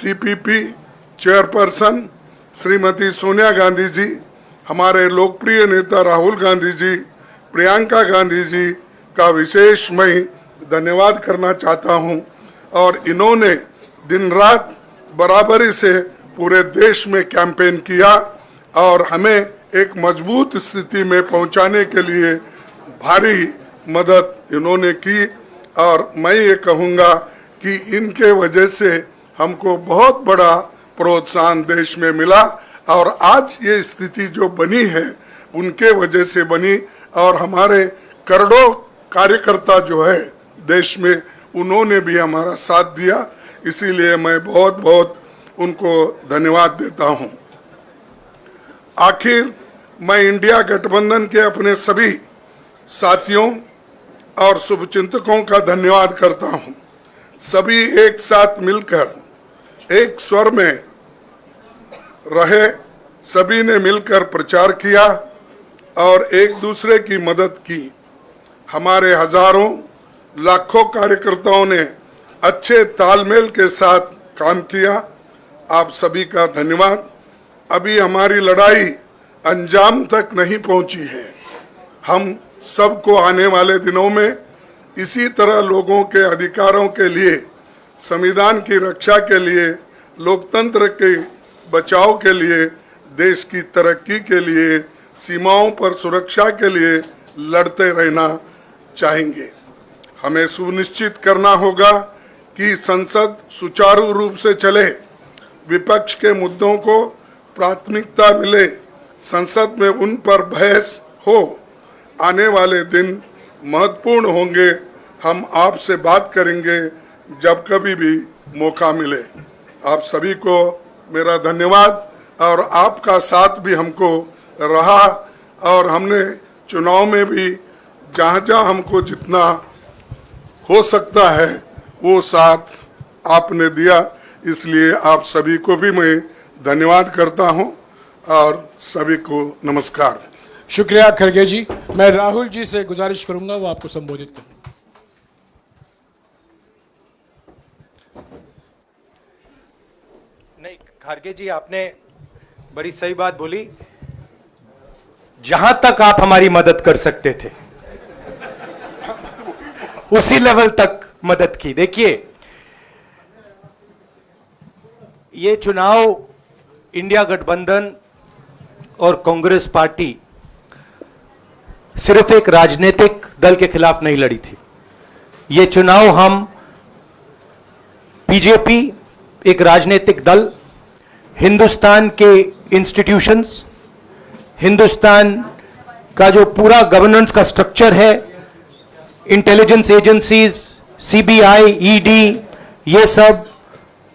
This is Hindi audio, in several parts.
सीपीपी चेयरपर्सन श्रीमती सोनिया गांधी जी, हमारे लोकप्रिय नेता राहुल गांधी जी, प्रियंका गांधी जी का विशेष मैं धन्यवाद करना चाहता हूं। और इन्होंने दिन रात बराबरी से पूरे देश में कैंपेन किया और हमें एक मजबूत स्थिति में पहुंचाने के लिए भारी मदद इन्होंने की। और मैं ये कहूँगा कि इनके वजह से हमको बहुत बड़ा प्रोत्साहन देश में मिला और आज ये स्थिति जो बनी है उनके वजह से बनी। और हमारे करोड़ों कार्यकर्ता जो है देश में, उन्होंने भी हमारा साथ दिया, इसीलिए मैं बहुत बहुत उनको धन्यवाद देता हूं। आखिर मैं इंडिया गठबंधन के अपने सभी साथियों और शुभचिंतकों का धन्यवाद करता हूं। सभी एक साथ मिलकर एक स्वर में रहे, सभी ने मिलकर प्रचार किया और एक दूसरे की मदद की। हमारे हजारों लाखों कार्यकर्ताओं ने अच्छे तालमेल के साथ काम किया। आप सभी का धन्यवाद। अभी हमारी लड़ाई अंजाम तक नहीं पहुंची है। हम सबको आने वाले दिनों में इसी तरह लोगों के अधिकारों के लिए, संविधान की रक्षा के लिए, लोकतंत्र के बचाव के लिए, देश की तरक्की के लिए, सीमाओं पर सुरक्षा के लिए लड़ते रहना चाहेंगे। हमें सुनिश्चित करना होगा कि संसद सुचारू रूप से चले, विपक्ष के मुद्दों को प्राथमिकता मिले, संसद में उन पर बहस हो। आने वाले दिन महत्वपूर्ण होंगे। हम आपसे बात करेंगे जब कभी भी मौका मिले। आप सभी को मेरा धन्यवाद और आपका साथ भी हमको रहा और हमने चुनाव में भी जहाँ जहाँ हमको जितना हो सकता है वो साथ आपने दिया, इसलिए आप सभी को भी मैं धन्यवाद करता हूँ और सभी को नमस्कार। शुक्रिया खड़गे जी। मैं राहुल जी से गुजारिश करूंगा वो आपको संबोधित करें। नहीं, खड़गे जी आपने बड़ी सही बात बोली। जहां तक आप हमारी मदद कर सकते थे उसी लेवल तक मदद की। देखिए, ये चुनाव इंडिया गठबंधन और कांग्रेस पार्टी सिर्फ एक राजनीतिक दल के खिलाफ नहीं लड़ी थी। ये चुनाव हम बीजेपी एक राजनीतिक दल, हिंदुस्तान के इंस्टीट्यूशंस, हिंदुस्तान का जो पूरा गवर्नेंस का स्ट्रक्चर है, इंटेलिजेंस एजेंसीज, सीबीआई, ईडी, ये सब,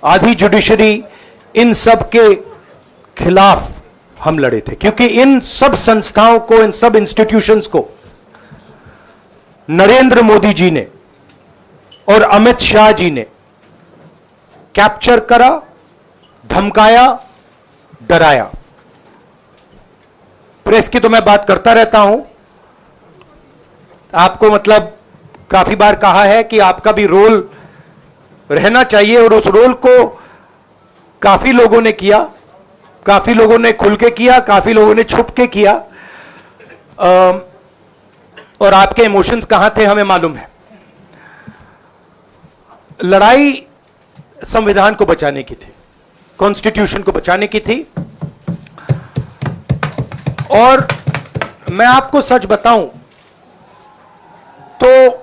आधी जुडिशरी, इन सब के खिलाफ हम लड़े थे। क्योंकि इन सब संस्थाओं को, इन सब इंस्टीट्यूशंस को नरेंद्र मोदी जी ने और अमित शाह जी ने कैप्चर करा, धमकाया, डराया। प्रेस की तो मैं बात करता रहता हूं, आपको मतलब काफी बार कहा है कि आपका भी रोल रहना चाहिए और उस रोल को काफी लोगों ने किया, काफी लोगों ने खुल के किया, काफी लोगों ने छुप के किया। और आपके इमोशंस कहां थे हमें मालूम है। लड़ाई संविधान को बचाने की थी, कॉन्स्टिट्यूशन को बचाने की थी। और मैं आपको सच बताऊं तो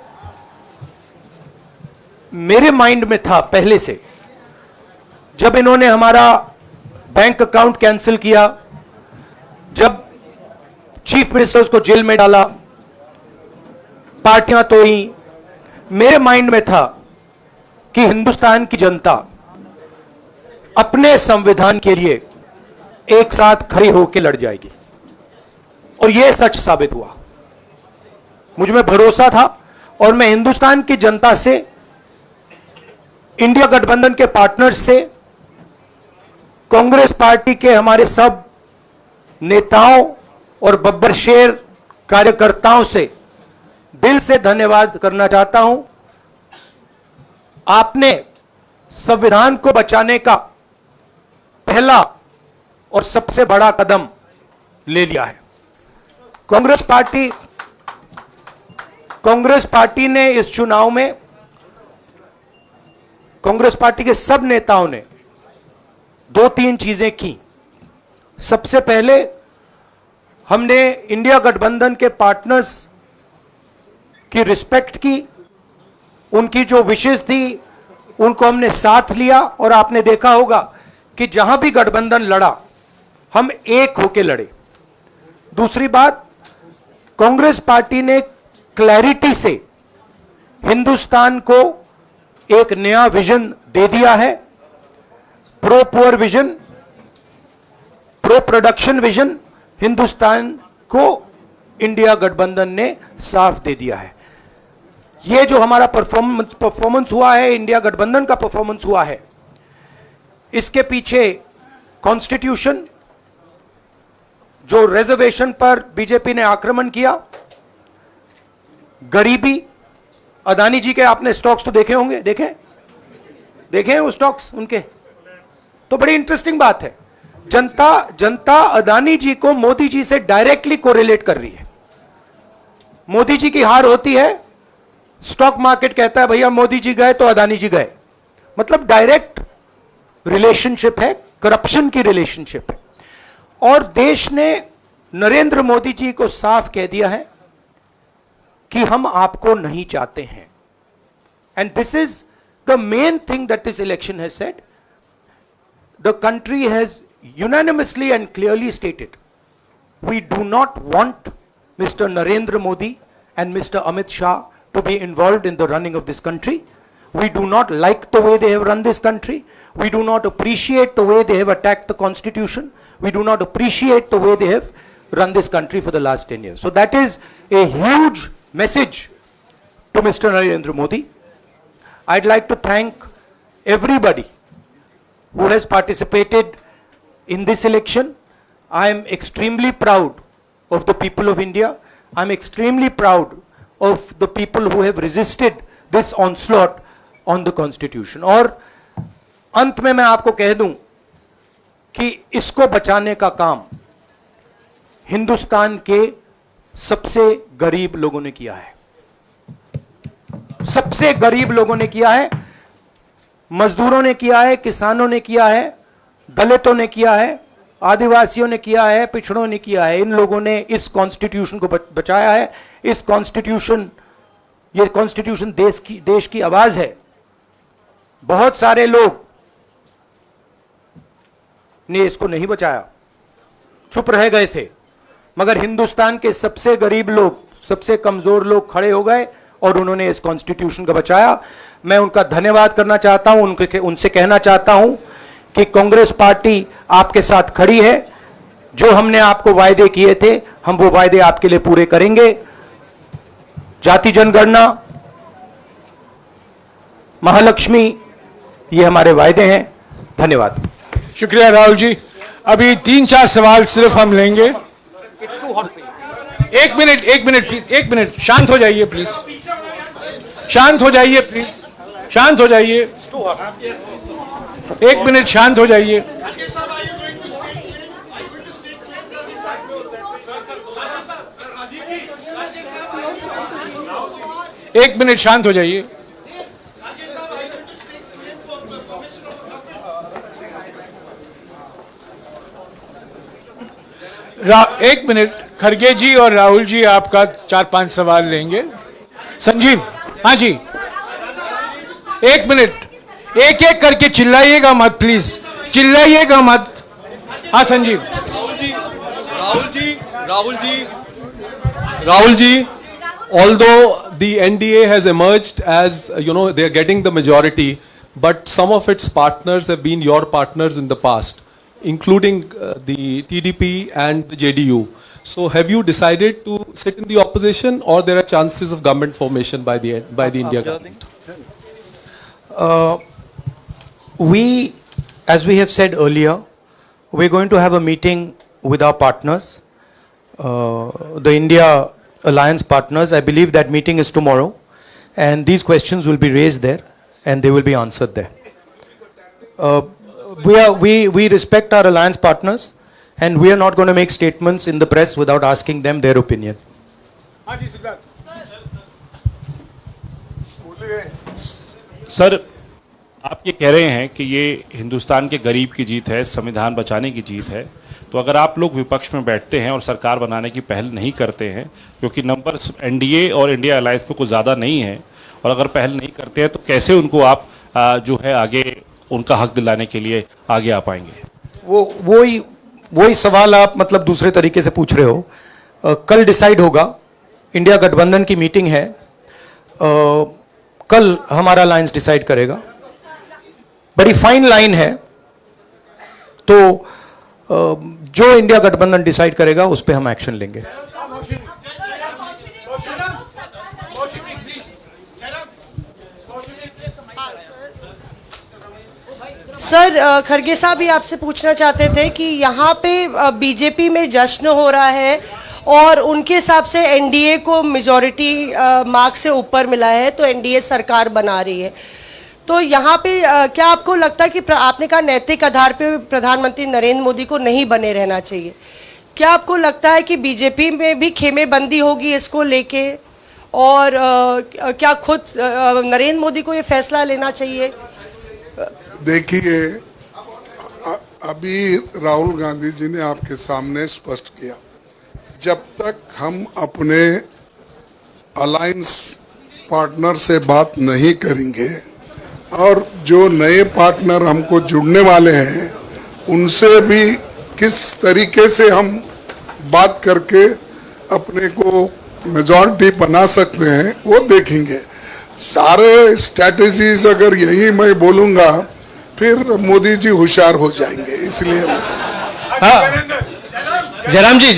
मेरे माइंड में था पहले से, जब इन्होंने हमारा बैंक अकाउंट कैंसिल किया, जब चीफ मिनिस्टर्स को जेल में डाला, पार्टियां तोड़ी, मेरे माइंड में था कि हिंदुस्तान की जनता अपने संविधान के लिए एक साथ खड़ी होकर लड़ जाएगी। और यह सच साबित हुआ। मुझ में भरोसा था और मैं हिंदुस्तान की जनता से, इंडिया गठबंधन के पार्टनर्स से, कांग्रेस पार्टी के हमारे सब नेताओं और बब्बर शेर कार्यकर्ताओं से दिल से धन्यवाद करना चाहता हूं। आपने संविधान को बचाने का पहला और सबसे बड़ा कदम ले लिया है। कांग्रेस पार्टी ने इस चुनाव में, कांग्रेस पार्टी के सब नेताओं ने 2-3 चीजें की। सबसे पहले हमने इंडिया गठबंधन के पार्टनर्स की रिस्पेक्ट की, उनकी जो विशेष थी उनको हमने साथ लिया, और आपने देखा होगा कि जहां भी गठबंधन लड़ा हम एक होकर लड़े। दूसरी बात, कांग्रेस पार्टी ने क्लैरिटी से हिंदुस्तान को एक नया विजन दे दिया है, pro poor vision, pro production vision Hindustan को इंडिया गठबंधन ने साफ दे दिया है। यह जो हमारा परफॉर्मेंस हुआ है, इंडिया गठबंधन का परफॉर्मेंस हुआ है, इसके पीछे कॉन्स्टिट्यूशन, जो रिजर्वेशन पर बीजेपी ने आक्रमण किया, गरीबी, अदानी जी के आपने स्टॉक्स तो देखे होंगे, देखे हैं वो स्टॉक्स उनके, तो बड़ी इंटरेस्टिंग बात है। जनता अदानी जी को मोदी जी से डायरेक्टली कोरिलेट कर रही है। मोदी जी की हार होती है, स्टॉक मार्केट कहता है भैया मोदी जी गए तो अदानी जी गए, मतलब डायरेक्ट रिलेशनशिप है, करप्शन की रिलेशनशिप है। और देश ने नरेंद्र मोदी जी को साफ कह दिया है कि हम आपको नहीं चाहते हैं। And this is the main thing that this election has said. The country has unanimously and clearly stated, we do not want Mr. Narendra Modi and Mr. Amit Shah to be involved in the running of this country. We do not like the way they have run this country. We do not appreciate the way they have attacked the constitution. We do not appreciate the way they have run this country for the last 10 years. So that is a huge message to Mr. Narendra Modi. I'd like to thank everybody who has participated in this election. I am extremely proud of the people of India. I am extremely proud of the people who have resisted this onslaught on the constitution. और अंत में मैं आपको कह दूं कि इसको बचाने का काम हिंदुस्तान के सबसे गरीब लोगों ने किया है, सबसे गरीब लोगों ने किया है, मजदूरों ने किया है, किसानों ने किया है, दलितों ने किया है, आदिवासियों ने किया है, पिछड़ों ने किया है। इन लोगों ने इस कॉन्स्टिट्यूशन को बचाया है। इस कॉन्स्टिट्यूशन, ये कॉन्स्टिट्यूशन देश की आवाज है। बहुत सारे लोग ने इसको नहीं बचाया, चुप रह गए थे, मगर हिंदुस्तान के सबसे गरीब लोग, सबसे कमजोर लोग खड़े हो गए और उन्होंने इस कॉन्स्टिट्यूशन को बचाया। मैं उनका धन्यवाद करना चाहता हूं, उनसे कहना चाहता हूं कि कांग्रेस पार्टी आपके साथ खड़ी है। जो हमने आपको वायदे किए थे, हम वो वायदे आपके लिए पूरे करेंगे। जाति जनगणना, महालक्ष्मी, ये हमारे वायदे हैं। धन्यवाद। शुक्रिया राहुल जी। अभी 3-4 सवाल सिर्फ हम लेंगे। एक मिनट प्लीज, एक मिनट, शांत हो जाइए प्लीज, शांत हो जाइए प्लीज, शांत हो जाइए, एक मिनट शांत हो जाइए। एक मिनट शांत हो जाइए। एक मिनट, खड़गे जी और राहुल जी आपका 4-5 सवाल लेंगे। संजीव, हाँ जी, एक मिनट, एक एक करके चिल्लाइएगा मत प्लीज, चिल्लाइएगा मत। हाँ Sanjeev. Rahul ji, although the NDA has emerged as, they are getting the majority, but some of its partners have been your partners in the past, including the TDP and the JDU. So have you decided to sit in the opposition, or there are chances of government formation by the India government? As we have said earlier, we're going to have a meeting with our partners, the India Alliance partners. I believe that meeting is tomorrow, and these questions will be raised there and they will be answered there. we respect our alliance partners, and we are not going to make statements in the press without asking them their opinion. हाँ जी सिद्धार्थ। सर, आप ये कह रहे हैं कि ये हिंदुस्तान के गरीब की जीत है, संविधान बचाने की जीत है, तो अगर आप लोग विपक्ष में बैठते हैं और सरकार बनाने की पहल नहीं करते हैं, क्योंकि नंबर एनडीए और इंडिया अलायंस में कुछ ज़्यादा नहीं है, और अगर पहल नहीं करते हैं तो कैसे उनको आप जो है आगे उनका हक दिलाने के लिए आगे आ पाएंगे? वही सवाल आप मतलब दूसरे तरीके से पूछ रहे हो। कल डिसाइड होगा, इंडिया गठबंधन की मीटिंग है, कल हमारा अलायंस डिसाइड करेगा। बड़ी फाइन लाइन है, तो जो इंडिया गठबंधन डिसाइड करेगा उस पर हम एक्शन लेंगे। सर, खरगे साहब भी आपसे पूछना चाहते थे कि यहाँ पे बीजेपी में जश्न हो रहा है और उनके हिसाब से एनडीए को मेजॉरिटी मार्क से ऊपर मिला है, तो एनडीए सरकार बना रही है। तो यहाँ पे क्या आपको लगता है कि आपने कहा नैतिक आधार पे प्रधानमंत्री नरेंद्र मोदी को नहीं बने रहना चाहिए, क्या आपको लगता है कि बीजेपी में भी खेमेबंदी होगी इसको लेके, और क्या खुद नरेंद्र मोदी को ये फैसला लेना चाहिए? देखिए, अभी राहुल गांधी जी ने आपके सामने स्पष्ट किया, जब तक हम अपने अलायंस पार्टनर से बात नहीं करेंगे और जो नए पार्टनर हमको जुड़ने वाले हैं उनसे भी किस तरीके से हम बात करके अपने को मेजॉरिटी बना सकते हैं वो देखेंगे। सारे स्ट्रैटेजीज अगर यही मैं बोलूँगा फिर मोदी जी होशियार हो जाएंगे, इसलिए हाँ, जयराम जी,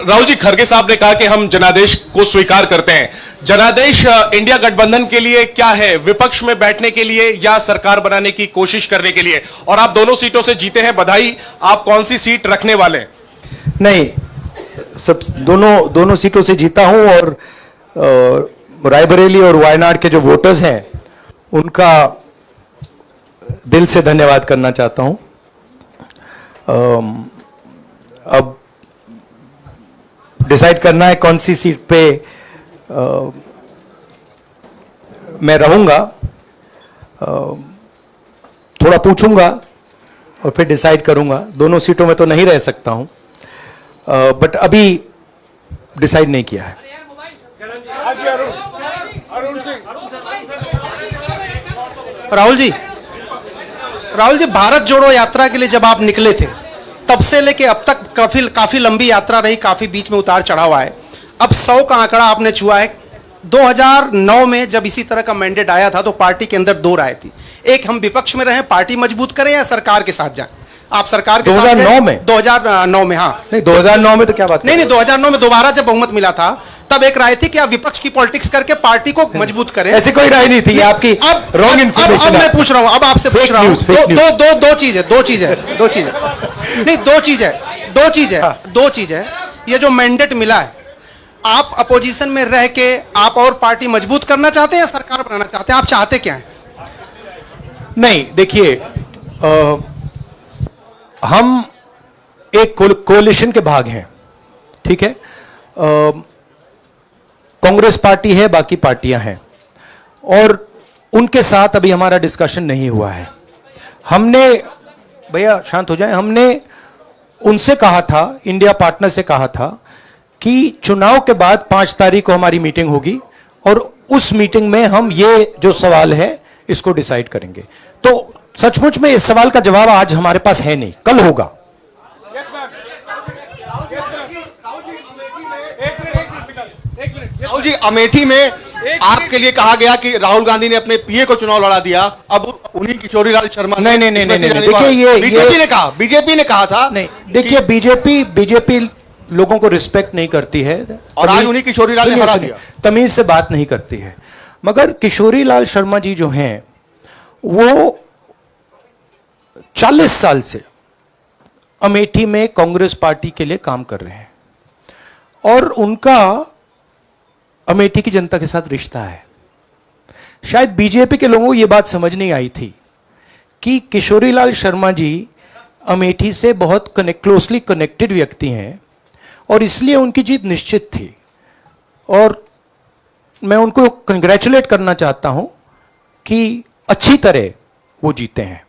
राहुल जी, खरगे साहब ने कहा कि हम जनादेश को स्वीकार करते हैं। जनादेश इंडिया गठबंधन के लिए क्या है? विपक्ष में बैठने के लिए या सरकार बनाने की कोशिश करने के लिए? और आप दोनों सीटों से जीते हैं, बधाई। आप कौन सी सीट रखने वाले हैं? नहीं, सब दोनों सीटों से जीता हूं, और रायबरेली और वायनाड के जो वोटर्स हैं उनका दिल से धन्यवाद करना चाहता हूं। अब डिसाइड करना है कौन सी सीट पे मैं रहूंगा, थोड़ा पूछूंगा और फिर डिसाइड करूंगा। दोनों सीटों में तो नहीं रह सकता हूं, बट अभी डिसाइड नहीं किया है। राहुल जी, भारत जोड़ो यात्रा के लिए जब आप निकले थे तब से लेके अब तक काफी लंबी यात्रा रही, काफी बीच में उतार चढ़ाव आए। अब 100 का आंकड़ा आपने छुआ है। 2009 में जब इसी तरह का मैंडेट आया था तो पार्टी के अंदर दो राय थी, एक हम विपक्ष में रहें, पार्टी मजबूत करें, या सरकार के साथ जाएं। आप सरकार के 2009 में 2009 में हाँ नहीं, 2009 में तो क्या बात नहीं 2009 में दोबारा जब बहुमत मिला था तब एक राय थी कि आप विपक्ष की पॉलिटिक्स करके पार्टी को मजबूत करें। ऐसी कोई राय नहीं थी, आपकी रॉन्ग इन्फॉर्मेशन। अब मैं पूछ रहा हूं, अब आपसे पूछ रहा हूं, दो चीज है। ये जो मैंडेट मिला है, आप अपोजिशन में रह के आप और पार्टी मजबूत करना चाहते हैं या सरकार बनाना चाहते हैं? आप चाहते क्या है? नहीं, देखिए, हम एक कोalition के भाग हैं, ठीक है। कांग्रेस पार्टी है, बाकी पार्टियां हैं, और उनके साथ अभी हमारा डिस्कशन नहीं हुआ है। हमने, भैया शांत हो जाए, हमने उनसे कहा था, इंडिया पार्टनर से कहा था कि चुनाव के बाद 5 तारीख को हमारी मीटिंग होगी और उस मीटिंग में हम ये जो सवाल है इसको डिसाइड करेंगे। तो सचमुच में इस सवाल का जवाब आज हमारे पास है नहीं, कल होगा। राहुल जी, अमेठी में आपके लिए कहा गया कि राहुल गांधी ने अपने पीए को चुनाव लड़ा दिया, अब उन्हीं किशोरीलाल शर्मा नहीं, देखिए, ये बीजेपी ने कहा था। नहीं, देखिए, बीजेपी लोगों को रिस्पेक्ट नहीं करती है, और आज उन्हीं किशोरीलाल ने हरा दिया। तमीज से बात नहीं करती है। मगर किशोरीलाल शर्मा जी जो हैं, वो 40 साल से अमेठी में कांग्रेस पार्टी के लिए काम कर रहे हैं, और उनका अमेठी की जनता के साथ रिश्ता है। शायद बीजेपी के लोगों को यह बात समझ नहीं आई थी कि किशोरीलाल शर्मा जी अमेठी से बहुत क्लोजली कनेक्टेड व्यक्ति हैं और इसलिए उनकी जीत निश्चित थी। और मैं उनको कंग्रेचुलेट करना चाहता हूं कि अच्छी तरह वो जीते हैं।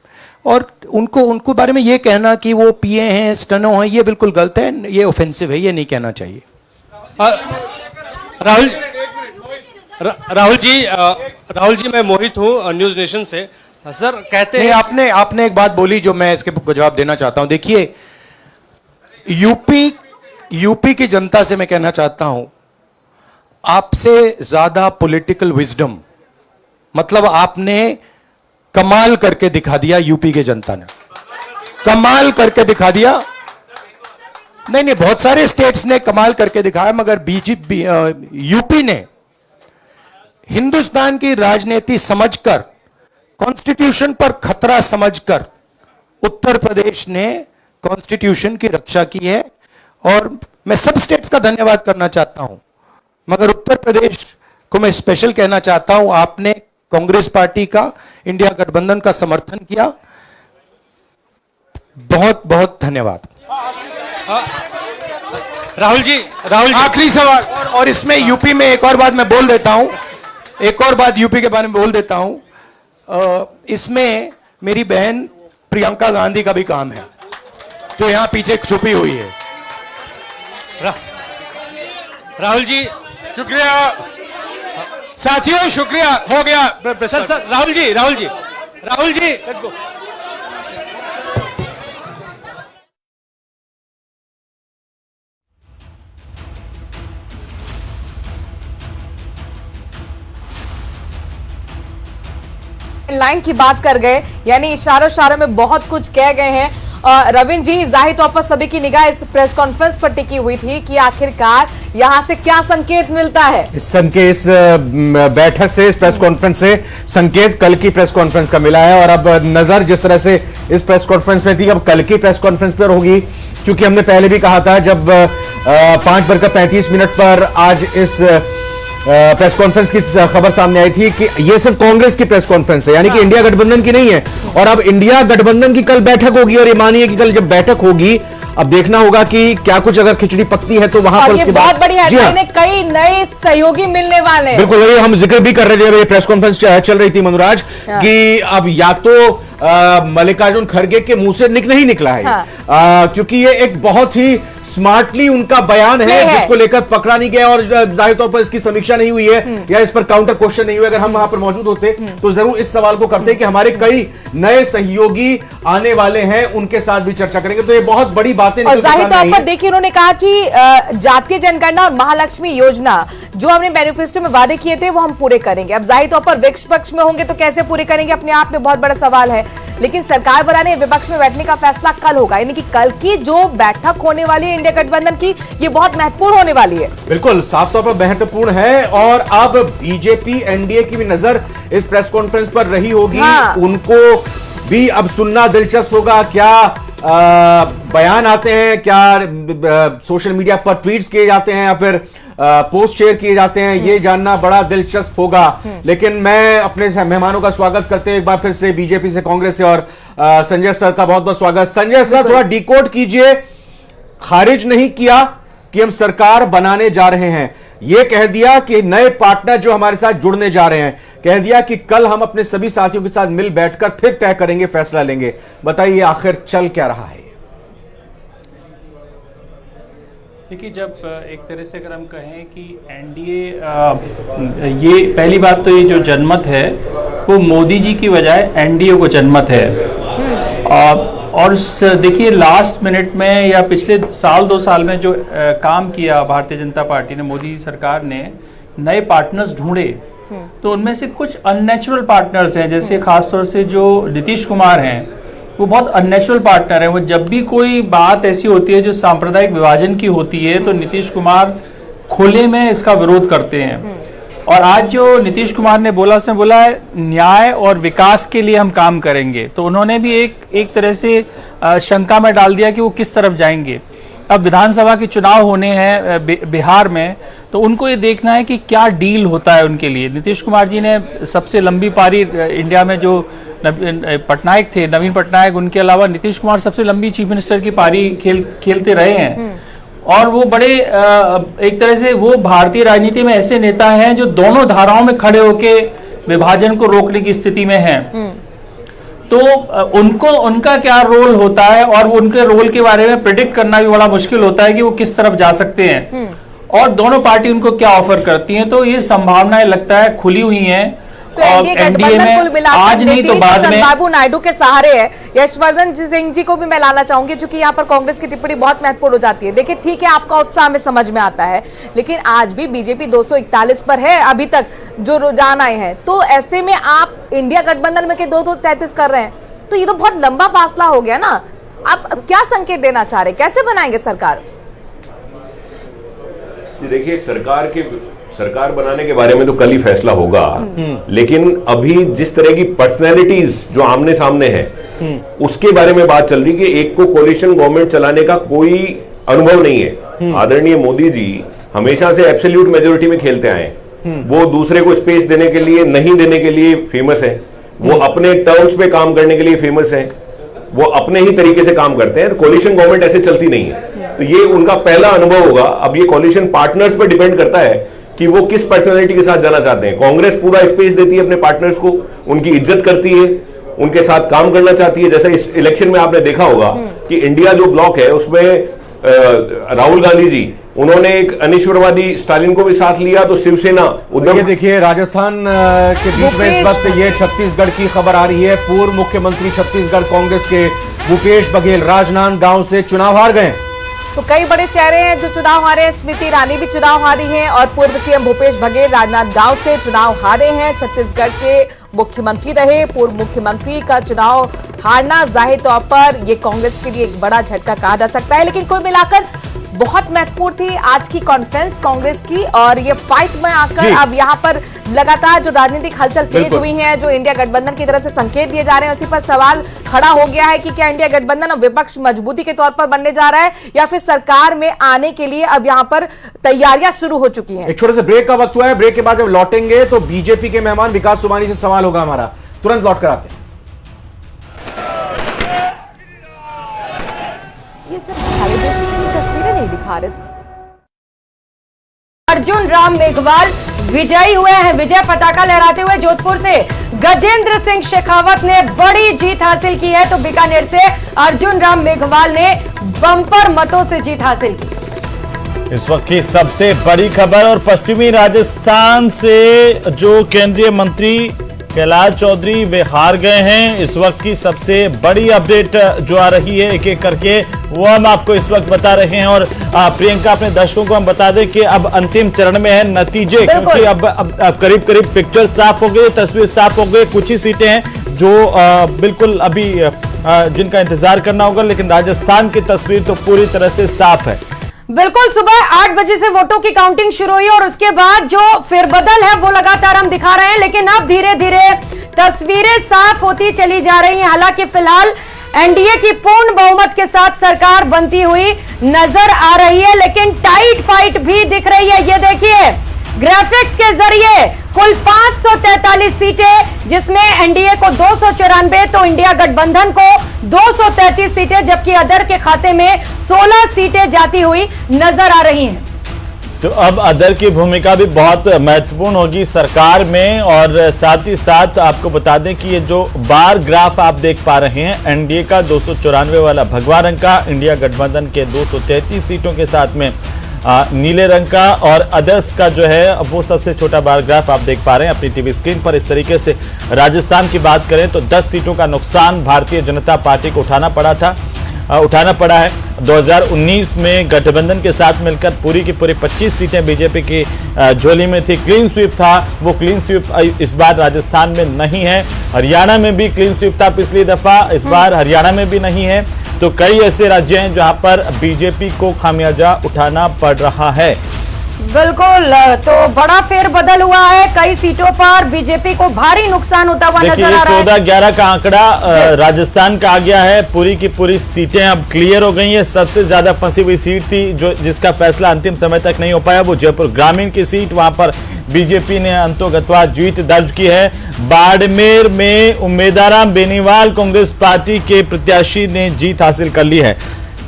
और उनको बारे में ये कहना कि वो पीए हैं, स्टनो हैं, ये बिल्कुल गलत है, ये ऑफेंसिव है, ये नहीं कहना चाहिए। राहुल जी मैं मोहित हूँ न्यूज नेशन से। सर कहते हैं आपने एक बात बोली जो मैं इसके जवाब देना चाहता हूं। देखिए, यूपी की जनता से मैं कहना चाहता हूं, आपसे ज्यादा पॉलिटिकल विजडम, मतलब आपने कमाल करके दिखा दिया। यूपी के जनता ने कमाल करके दिखा दिया। नहीं, बहुत सारे स्टेट्स ने कमाल करके दिखाया, मगर बीजेपी यूपी ने हिंदुस्तान की राजनीति समझकर, कॉन्स्टिट्यूशन पर खतरा समझकर उत्तर प्रदेश ने कॉन्स्टिट्यूशन की रक्षा की है। और मैं सब स्टेट्स का धन्यवाद करना चाहता हूं, मगर उत्तर प्रदेश को मैं स्पेशल कहना चाहता हूं। आपने कांग्रेस पार्टी का, इंडिया गठबंधन का समर्थन किया। बहुत बहुत धन्यवाद। राहुल जी आखिरी सवाल, और इसमें यूपी में एक और बात मैं बोल देता हूं, एक और बात यूपी के बारे में बोल देता हूं। इसमें मेरी बहन प्रियंका गांधी का भी काम है, जो यहां पीछे छुपी हुई है। राहुल जी शुक्रिया साथियों, शुक्रिया, हो गया। Sir Rahul ji let's go. Line की बात कर गए, यानी इशारों में बहुत कुछ कह गए हैं। रविंद्र जी, जाहिर तौर पर सभी की निगाह इस प्रेस कॉन्फ्रेंस पर टिकी हुई थी कि आखिरकार यहां से क्या संकेत मिलता है। इस बैठक से, इस प्रेस कॉन्फ्रेंस से संकेत कल की प्रेस कॉन्फ्रेंस का मिला है। और अब नजर जिस तरह से इस प्रेस कॉन्फ्रेंस में थी, अब कल की प्रेस कॉन्फ्रेंस पर होगी, क्योंकि हमने पहले भी कहा था जब 5:35 पर आज इस प्रेस कॉन्फ्रेंस की खबर सामने आई थी कि यह सिर्फ कांग्रेस की प्रेस कॉन्फ्रेंस है, यानी कि इंडिया गठबंधन की नहीं है। और अब इंडिया गठबंधन की कल बैठक होगी, और ये मानिए कि कल जब बैठक होगी, अब देखना होगा कि क्या कुछ अगर खिचड़ी पकती है तो वहां पर ये बहुत बड़ी हेडलाइन है, कई नए सहयोगी मिलने वाले हैं। बिल्कुल, वही हम जिक्र भी कर रहे थे, ये प्रेस कॉन्फ्रेंस चल रही थी मनोराज, कि अब या तो मल्लिकार्जुन खड़गे के मुंह से नहीं निकला है, क्योंकि ये एक बहुत ही स्मार्टली उनका बयान है जिसको लेकर पकड़ा नहीं गया, और जाहिर तौर पर इसकी समीक्षा नहीं हुई है या इस पर काउंटर क्वेश्चन नहीं हुए। अगर हम वहां पर मौजूद होते तो जरूर इस सवाल को करते कि हमारे कई नए सहयोगी आने वाले हैं, उनके साथ भी चर्चा करेंगे। तो ये बहुत बड़ी बातें। और जाहिर तौर पर देखिए, उन्होंने कहा कि जातीय जनगणना और महालक्ष्मी योजना जो हमने मैनिफेस्टो में वादे किए थे वो हम पूरे करेंगे। अब जाहिर तौर पर विपक्ष पक्ष में होंगे तो कैसे पूरे करेंगे, अपने आप में बहुत बड़ा सवाल है। लेकिन सरकार बनाने, विपक्ष में बैठने का फैसला कल होगा, यानी कि कल की जो बैठक होने वाली है इंडिया गठबंधन की, ये बहुत महत्वपूर्ण होने वाली है। बिल्कुल, साफ तौर पर महत्वपूर्ण है। और अब बीजेपी, एनडीए की भी नजर इस प्रेस कॉन्फ्रेंस पर रही होगी। उनको भी अब सुनना दिलचस्प होगा, क्या बयान आते हैं, क्या सोशल मीडिया पर ट्वीट्स किए जाते हैं या फिर पोस्ट शेयर किए जाते हैं, ये जानना बड़ा दिलचस्प होगा। लेकिन मैं अपने मेहमानों का स्वागत करते हैं एक बार फिर से, बीजेपी से, कांग्रेस से, और संजय सर का बहुत बहुत स्वागत। संजय सर, थोड़ा डिकोड कीजिए। खारिज नहीं किया कि हम सरकार बनाने जा रहे हैं, यह कह दिया कि नए पार्टनर जो हमारे साथ जुड़ने जा रहे हैं, कह दिया कि कल हम अपने सभी साथियों के साथ मिल बैठकर फिर तय करेंगे, फैसला लेंगे। बताइए आखिर चल क्या रहा है? देखिए, जब एक तरह से अगर हम कहें कि एनडीए, ये पहली बात तो ये जो जनमत है वो मोदी जी की बजाय एनडीए को जनमत है। और देखिए, लास्ट मिनट में या पिछले साल 2 साल में जो काम किया भारतीय जनता पार्टी ने, मोदी सरकार ने नए पार्टनर्स ढूंढे, तो उनमें से कुछ अननेचुरल पार्टनर्स हैं, जैसे खासतौर से जो नीतीश कुमार हैं, वो बहुत अननेचुरल पार्टनर है। वो जब भी कोई बात ऐसी होती है जो सांप्रदायिक विभाजन की होती है, तो नीतीश कुमार खुले में इसका विरोध करते हैं। और आज जो नीतीश कुमार ने बोला, उसने बोला है न्याय और विकास के लिए हम काम करेंगे। तो उन्होंने भी एक तरह से शंका में डाल दिया कि वो किस तरफ जाएंगे। अब विधानसभा के चुनाव होने हैं बिहार में, तो उनको ये देखना है कि क्या डील होता है उनके लिए। नीतीश कुमार जी ने सबसे लंबी पारी इंडिया में जो पटनायक थे, नवीन पटनायक, उनके अलावा नीतीश कुमार सबसे लंबी चीफ मिनिस्टर की पारी खेलते रहे हैं। और वो बड़े एक तरह से वो भारतीय राजनीति में ऐसे नेता हैं जो दोनों धाराओं में खड़े होके विभाजन को रोकने की स्थिति में हैं। तो उनको उनका क्या रोल होता है और उनके रोल के बारे में प्रेडिक्ट करना भी बड़ा मुश्किल होता है कि वो किस तरफ जा सकते हैं और दोनों पार्टी उनको क्या ऑफर करती हैं। तो ये संभावनाएं लगता है खुली हुई हैं। तो एनडीए गठबंधन कुल मिलाकर आज नहीं तो बाद में चंद्रबाबू नायडू के सहारे है। यशवर्धन सिंह जी को भी मैं लाना चाहूंगी, क्योंकि यहाँ पर कांग्रेस की टिप्पणी बहुत महत्वपूर्ण हो जाती है। देखिए ठीक है, आपका उत्साह हमें समझ में आता है, लेकिन आज भी बीजेपी 241 पर है अभी तक जो रुझान आए हैं। तो ऐसे में आप इंडिया गठबंधन में के 233 कर रहे हैं, तो ये तो बहुत लंबा फासला हो गया ना। आप क्या संकेत देना चाह रहे, कैसे बनाएंगे सरकार? देखिए, सरकार बनाने के बारे में तो कल ही फैसला होगा, लेकिन अभी जिस तरह की पर्सनैलिटीज जो आमने सामने है उसके बारे में बात चल रही कि एक को कोलिशन गवर्नमेंट चलाने का कोई अनुभव नहीं है। आदरणीय मोदी जी हमेशा से एब्सोल्यूट मेजोरिटी में खेलते आए हैं। वो दूसरे को स्पेस देने के लिए, नहीं देने के लिए फेमस है। वो अपने टर्म्स पे काम करने के लिए फेमस है। वो अपने ही तरीके से काम करते हैं। कोलिशन गवर्नमेंट ऐसे चलती नहीं है। तो ये उनका पहला अनुभव होगा। अब ये कोलिशन पार्टनर्स पर डिपेंड करता है कि वो किस पर्सनालिटी के साथ जाना चाहते हैं। कांग्रेस पूरा स्पेस देती है अपने पार्टनर्स को, उनकी इज्जत करती है, उनके साथ काम करना चाहती है। जैसे इस इलेक्शन में आपने देखा होगा कि इंडिया जो ब्लॉक है उसमें राहुल गांधी जी, उन्होंने एक अनिश्वरवादी स्टालिन को भी साथ लिया। तो शिवसेना उद्धव, देखिए राजस्थान के बीच में इस वक्त ये छत्तीसगढ़ की खबर आ रही है। पूर्व मुख्यमंत्री छत्तीसगढ़ कांग्रेस के भूपेश बघेल राजनांदगांव से चुनाव हार गए। तो कई बड़े चेहरे हैं जो चुनाव हारे हैं। स्मृति ईरानी भी चुनाव हारी हैं और पूर्व सीएम भूपेश बघेल राजनांदगांव से चुनाव हारे हैं। छत्तीसगढ़ के मुख्यमंत्री रहे पूर्व मुख्यमंत्री का चुनाव हारना जाहिर तौर पर ये कांग्रेस के लिए एक बड़ा झटका कहा जा सकता है। लेकिन कुल मिलाकर बहुत महत्वपूर्ण थी आज की कॉन्फ्रेंस कांग्रेस की, और ये फाइट में आकर अब यहाँ पर लगातार जो राजनीतिक हलचल तेज हुई है, जो इंडिया गठबंधन की तरफ से संकेत दिए जा रहे हैं, उसी पर सवाल खड़ा हो गया है कि क्या इंडिया गठबंधन अब विपक्ष मजबूती के तौर पर बनने जा रहा है या फिर सरकार में आने के लिए अब यहाँ पर तैयारियां शुरू हो चुकी हैं। एक छोटे से ब्रेक का वक्त हुआ है। ब्रेक के बाद जब लौटेंगे तो बीजेपी के मेहमान विकास सोमानी से सवाल होगा हमारा। तुरंत लौट कर आते हैं। ये सब सेलिब्रेशन की तस्वीरें नहीं दिखा रहे। अर्जुन राम मेघवाल विजयी हुए हैं। विजय पताका लहराते हुए जोधपुर से गजेंद्र सिंह शेखावत ने बड़ी जीत हासिल की है। तो बीकानेर से अर्जुन राम मेघवाल ने बम्पर मतों से जीत हासिल की। इस वक्त की सबसे बड़ी खबर, और पश्चिमी राजस्थान से जो केंद्रीय मंत्री कैलाश चौधरी वे हार गए हैं। इस वक्त की सबसे बड़ी अपडेट जो आ रही है एक एक करके वो हम आपको इस वक्त बता रहे हैं। और प्रियंका, अपने दर्शकों को हम बता दें कि अब अंतिम चरण में है नतीजे, क्योंकि अब करीब करीब पिक्चर साफ हो गई, तस्वीर साफ हो गई। कुछ ही सीटें हैं जो बिल्कुल अभी जिनका इंतजार करना होगा, लेकिन राजस्थान की तस्वीर तो पूरी तरह से साफ है। बिल्कुल, सुबह 8 बजे से वोटों की काउंटिंग शुरू हुई और उसके बाद जो फेरबदल है वो लगातार हम दिखा रहे हैं, लेकिन अब धीरे धीरे तस्वीरें साफ होती चली जा रही हैं। हालांकि फिलहाल एनडीए की पूर्ण बहुमत के साथ सरकार बनती हुई नजर आ रही है, लेकिन टाइट फाइट भी दिख रही है। ये देखिए ग्राफिक्स के जरिए कुल 543 सीटें, जिसमें एनडीए को 294 तो इंडिया गठबंधन को 233 सीटें, जबकि अदर के खाते में 16 सीटें जाती हुई नजर आ रही हैं। तो अब अदर की भूमिका भी बहुत महत्वपूर्ण होगी सरकार में। और साथ ही साथ आपको बता दें कि ये जो बार ग्राफ आप देख पा रहे हैं, एनडीए का 294 वाला भगवा रंग का, इंडिया गठबंधन के 233 सीटों के साथ में नीले रंग का, और अदर्स का जो है वो सबसे छोटा बार ग्राफ आप देख पा रहे हैं अपनी टीवी स्क्रीन पर। इस तरीके से राजस्थान की बात करें तो 10 सीटों का नुकसान भारतीय जनता पार्टी को उठाना पड़ा है। 2019 में गठबंधन के साथ मिलकर पूरी की पूरी 25 सीटें बीजेपी की झोली में थी। क्लीन स्वीप था, वो क्लीन स्वीप इस बार राजस्थान में नहीं है। हरियाणा में भी क्लीन स्वीप था पिछली दफा, इस बार हरियाणा में भी नहीं है। तो कई ऐसे राज्य हैं जहां पर बीजेपी को खामियाजा उठाना पड़ रहा है। बिल्कुल, तो बड़ा फेरबदल हुआ है, कई सीटों पर बीजेपी को भारी नुकसान होता हुआ देखिए नजर आ रहा है। 14-11 का आंकड़ा राजस्थान का आ गया है। पूरी की पूरी सीटें अब क्लियर हो गई हैं। सबसे ज्यादा फंसी हुई सीट थी जो जिसका फैसला अंतिम समय तक नहीं हो पाया, वो जयपुर ग्रामीण की सीट। वहां पर बीजेपी ने अंतोगत्वा जीत दर्ज की है। बाड़मेर में उम्मीदवार बेनीवाल कांग्रेस पार्टी के प्रत्याशी ने जीत हासिल कर ली है।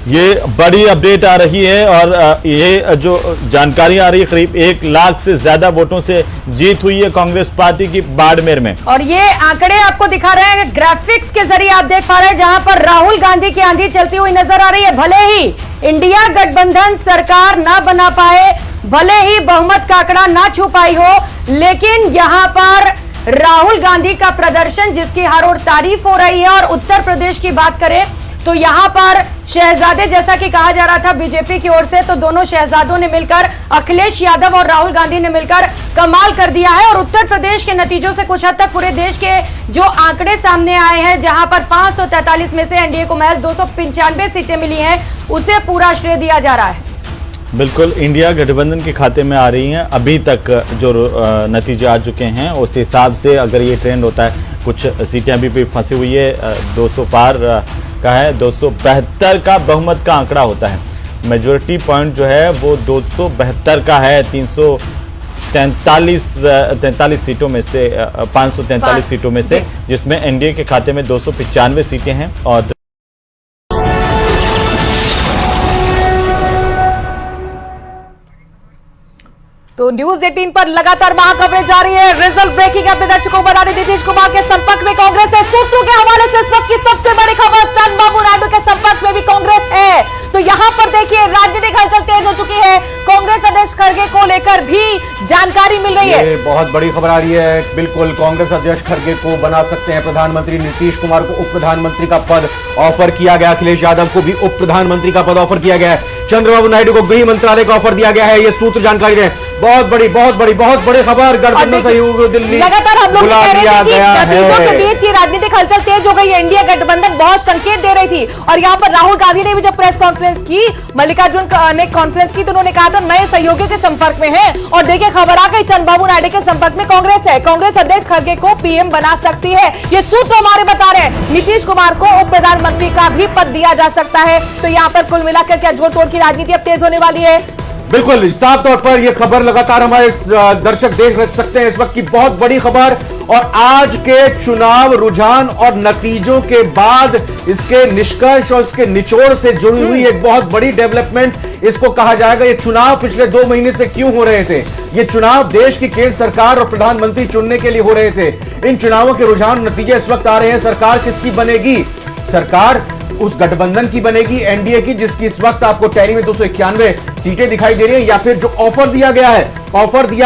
ये बड़ी अपडेट आ रही है और ये जो जानकारी आ रही है, करीब 1 लाख से ज्यादा वोटों से जीत हुई है कांग्रेस पार्टी की बाड़मेर में। और ये आंकड़े आपको दिखा रहे हैं ग्राफिक्स के जरिए, आप देख पा रहे हैं जहां पर राहुल गांधी की आंधी चलती हुई नजर आ रही है। भले ही इंडिया गठबंधन सरकार ना बना पाए, भले ही बहुमत का आंकड़ा ना छू पाई हो, लेकिन यहां पर राहुल गांधी का प्रदर्शन जिसकी हर ओर तारीफ हो रही है। और उत्तर प्रदेश की बात करें तो यहां पर शहजादे, जैसा कि कहा जा रहा था बीजेपी की ओर से, तो दोनों शहजादों ने मिलकर, अखिलेश यादव और राहुल गांधी ने मिलकर कमाल कर दिया है। और उत्तर प्रदेश के नतीजों से कुछ हद तक पूरे देश के जो आंकड़े सामने आए हैं, जहां पर 543 में से एनडीए को महज 295 सीटें मिली हैं, उसे पूरा श्रेय दिया जा रहा है। बिल्कुल, इंडिया गठबंधन के खाते में आ रही हैं। अभी तक जो नतीजे आ चुके हैं उस हिसाब से अगर ये ट्रेंड होता है, कुछ सीटें अभी भी फंसी हुई है। 200 पार का है, 272 का बहुमत का आंकड़ा होता है। मेजोरिटी पॉइंट जो है वो 272 का है। 343 सीटों में से 543 सीटों में से, जिसमें एनडीए के खाते में 295 सीटें हैं। और तो न्यूज 18 पर लगातार महाकवरेज जारी है। रिजल्ट ब्रेकिंग अपने दर्शकों को बता दें, नीतीश कुमार के संपर्क में कांग्रेस है। सूत्रों के हवाले से इस वक्त की सबसे बड़ी खबर, चंद्रबाबू नायडू के संपर्क में भी कांग्रेस है। तो यहां पर देखिए राजनीतिक हलचल तेज हो चुकी है। कांग्रेस अध्यक्ष खड़गे को लेकर भी जानकारी मिल रही है। ये बहुत बड़ी खबर आ रही है। बिल्कुल, कांग्रेस अध्यक्ष खड़गे को बना सकते हैं प्रधानमंत्री। नीतीश कुमार को उप प्रधानमंत्री का पद ऑफर किया गया। अखिलेश यादव को भी उप प्रधानमंत्री का पद ऑफर किया गया है। चंद्रबाबू नायडू को गृह मंत्रालय का ऑफर दिया गया है। ये सूत्र जानकारी दें। बहुत बड़ी खबर। गठबंधन सहयोग दिल्ली लगातार हम लोग कह रहे थे कि नतीजों के बीच ये राजनीतिक हलचल तेज हो गई है। इंडिया गठबंधन बहुत संकेत दे रही थी। और यहाँ पर राहुल गांधी ने भी जब प्रेस कॉन्फ्रेंस की, मल्लिकार्जुन ने कॉन्फ्रेंस की, तो उन्होंने कहा था नए सहयोगियों के संपर्क में है। और देखिए खबर आ गई, चंद्रबाबू नायडू के संपर्क में कांग्रेस है। कांग्रेस अध्यक्ष खड़गे को पीएम बना सकती है। ये सूत्र हमारे बता रहे हैं। नीतीश कुमार को उप प्रधानमंत्री का भी पद दिया जा सकता है। तो यहाँ पर कुल मिलाकर क्या जोड़ तोड़ की राजनीति अब तेज होने वाली है। बिल्कुल, साफ तौर पर यह खबर लगातार हमारे दर्शक देख सकते हैं। इस वक्त की बहुत बड़ी खबर, और आज के चुनाव रुझान और नतीजों के बाद इसके निष्कर्ष और इसके निचोड़ से जुड़ी हुई एक बहुत बड़ी डेवलपमेंट इसको कहा जाएगा। ये चुनाव पिछले 2 महीने से क्यों हो रहे थे? ये चुनाव देश की केंद्र सरकार और प्रधानमंत्री चुनने के लिए हो रहे थे। इन चुनावों के रुझान नतीजे इस वक्त आ रहे हैं। सरकार किसकी बनेगी? सरकार उस गठबंधन की बनेगी, एनडीए की, जिसकी इस वक्त आपको टैली में 291 सीटें दिखाई दे रही है, या फिर जो ऑफर दिया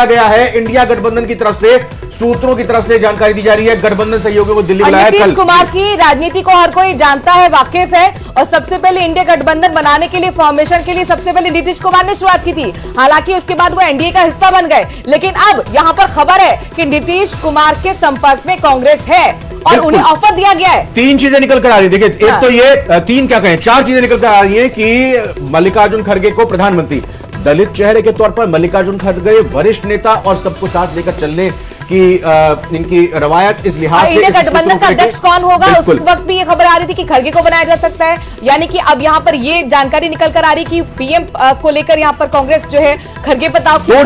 गया है इंडिया गठबंधन की तरफ से, सूत्रों की तरफ से जानकारी दी जा रही है। गठबंधन सहयोगियों को दिल्ली बुलाया। नीतीश कुमार की राजनीति को हर कोई जानता है, वाकिफ है। और सबसे पहले इंडिया गठबंधन बनाने के लिए, फॉर्मेशन के लिए सबसे पहले नीतीश कुमार ने शुरुआत की थी। हालांकि उसके बाद वो एनडीए का हिस्सा बन गए। लेकिन अब यहाँ पर खबर है कि नीतीश कुमार के संपर्क में कांग्रेस है और उन्हें ऑफर दिया गया है। 3 चीजें निकल कर आ रही है। देखिए, एक तो ये 3 क्या कहें, 4 चीजें निकल कर आ रही है कि मल्लिकार्जुन खड़गे को प्रधानमंत्री, दलित चेहरे के तौर पर मल्लिकार्जुन खड़गे वरिष्ठ नेता और सबको साथ लेकर चलने की इनकी रवायत, इस लिहाज से इंडिया गठबंधन का अध्यक्ष कौन होगा, उस वक्त भी ये खबर आ रही थी कि खड़गे को बनाया जा सकता है। यानी कि अब यहाँ पर ये जानकारी निकल कर आ रही कि पीएम को लेकर यहाँ पर कांग्रेस जो है खड़गे पर दांव दो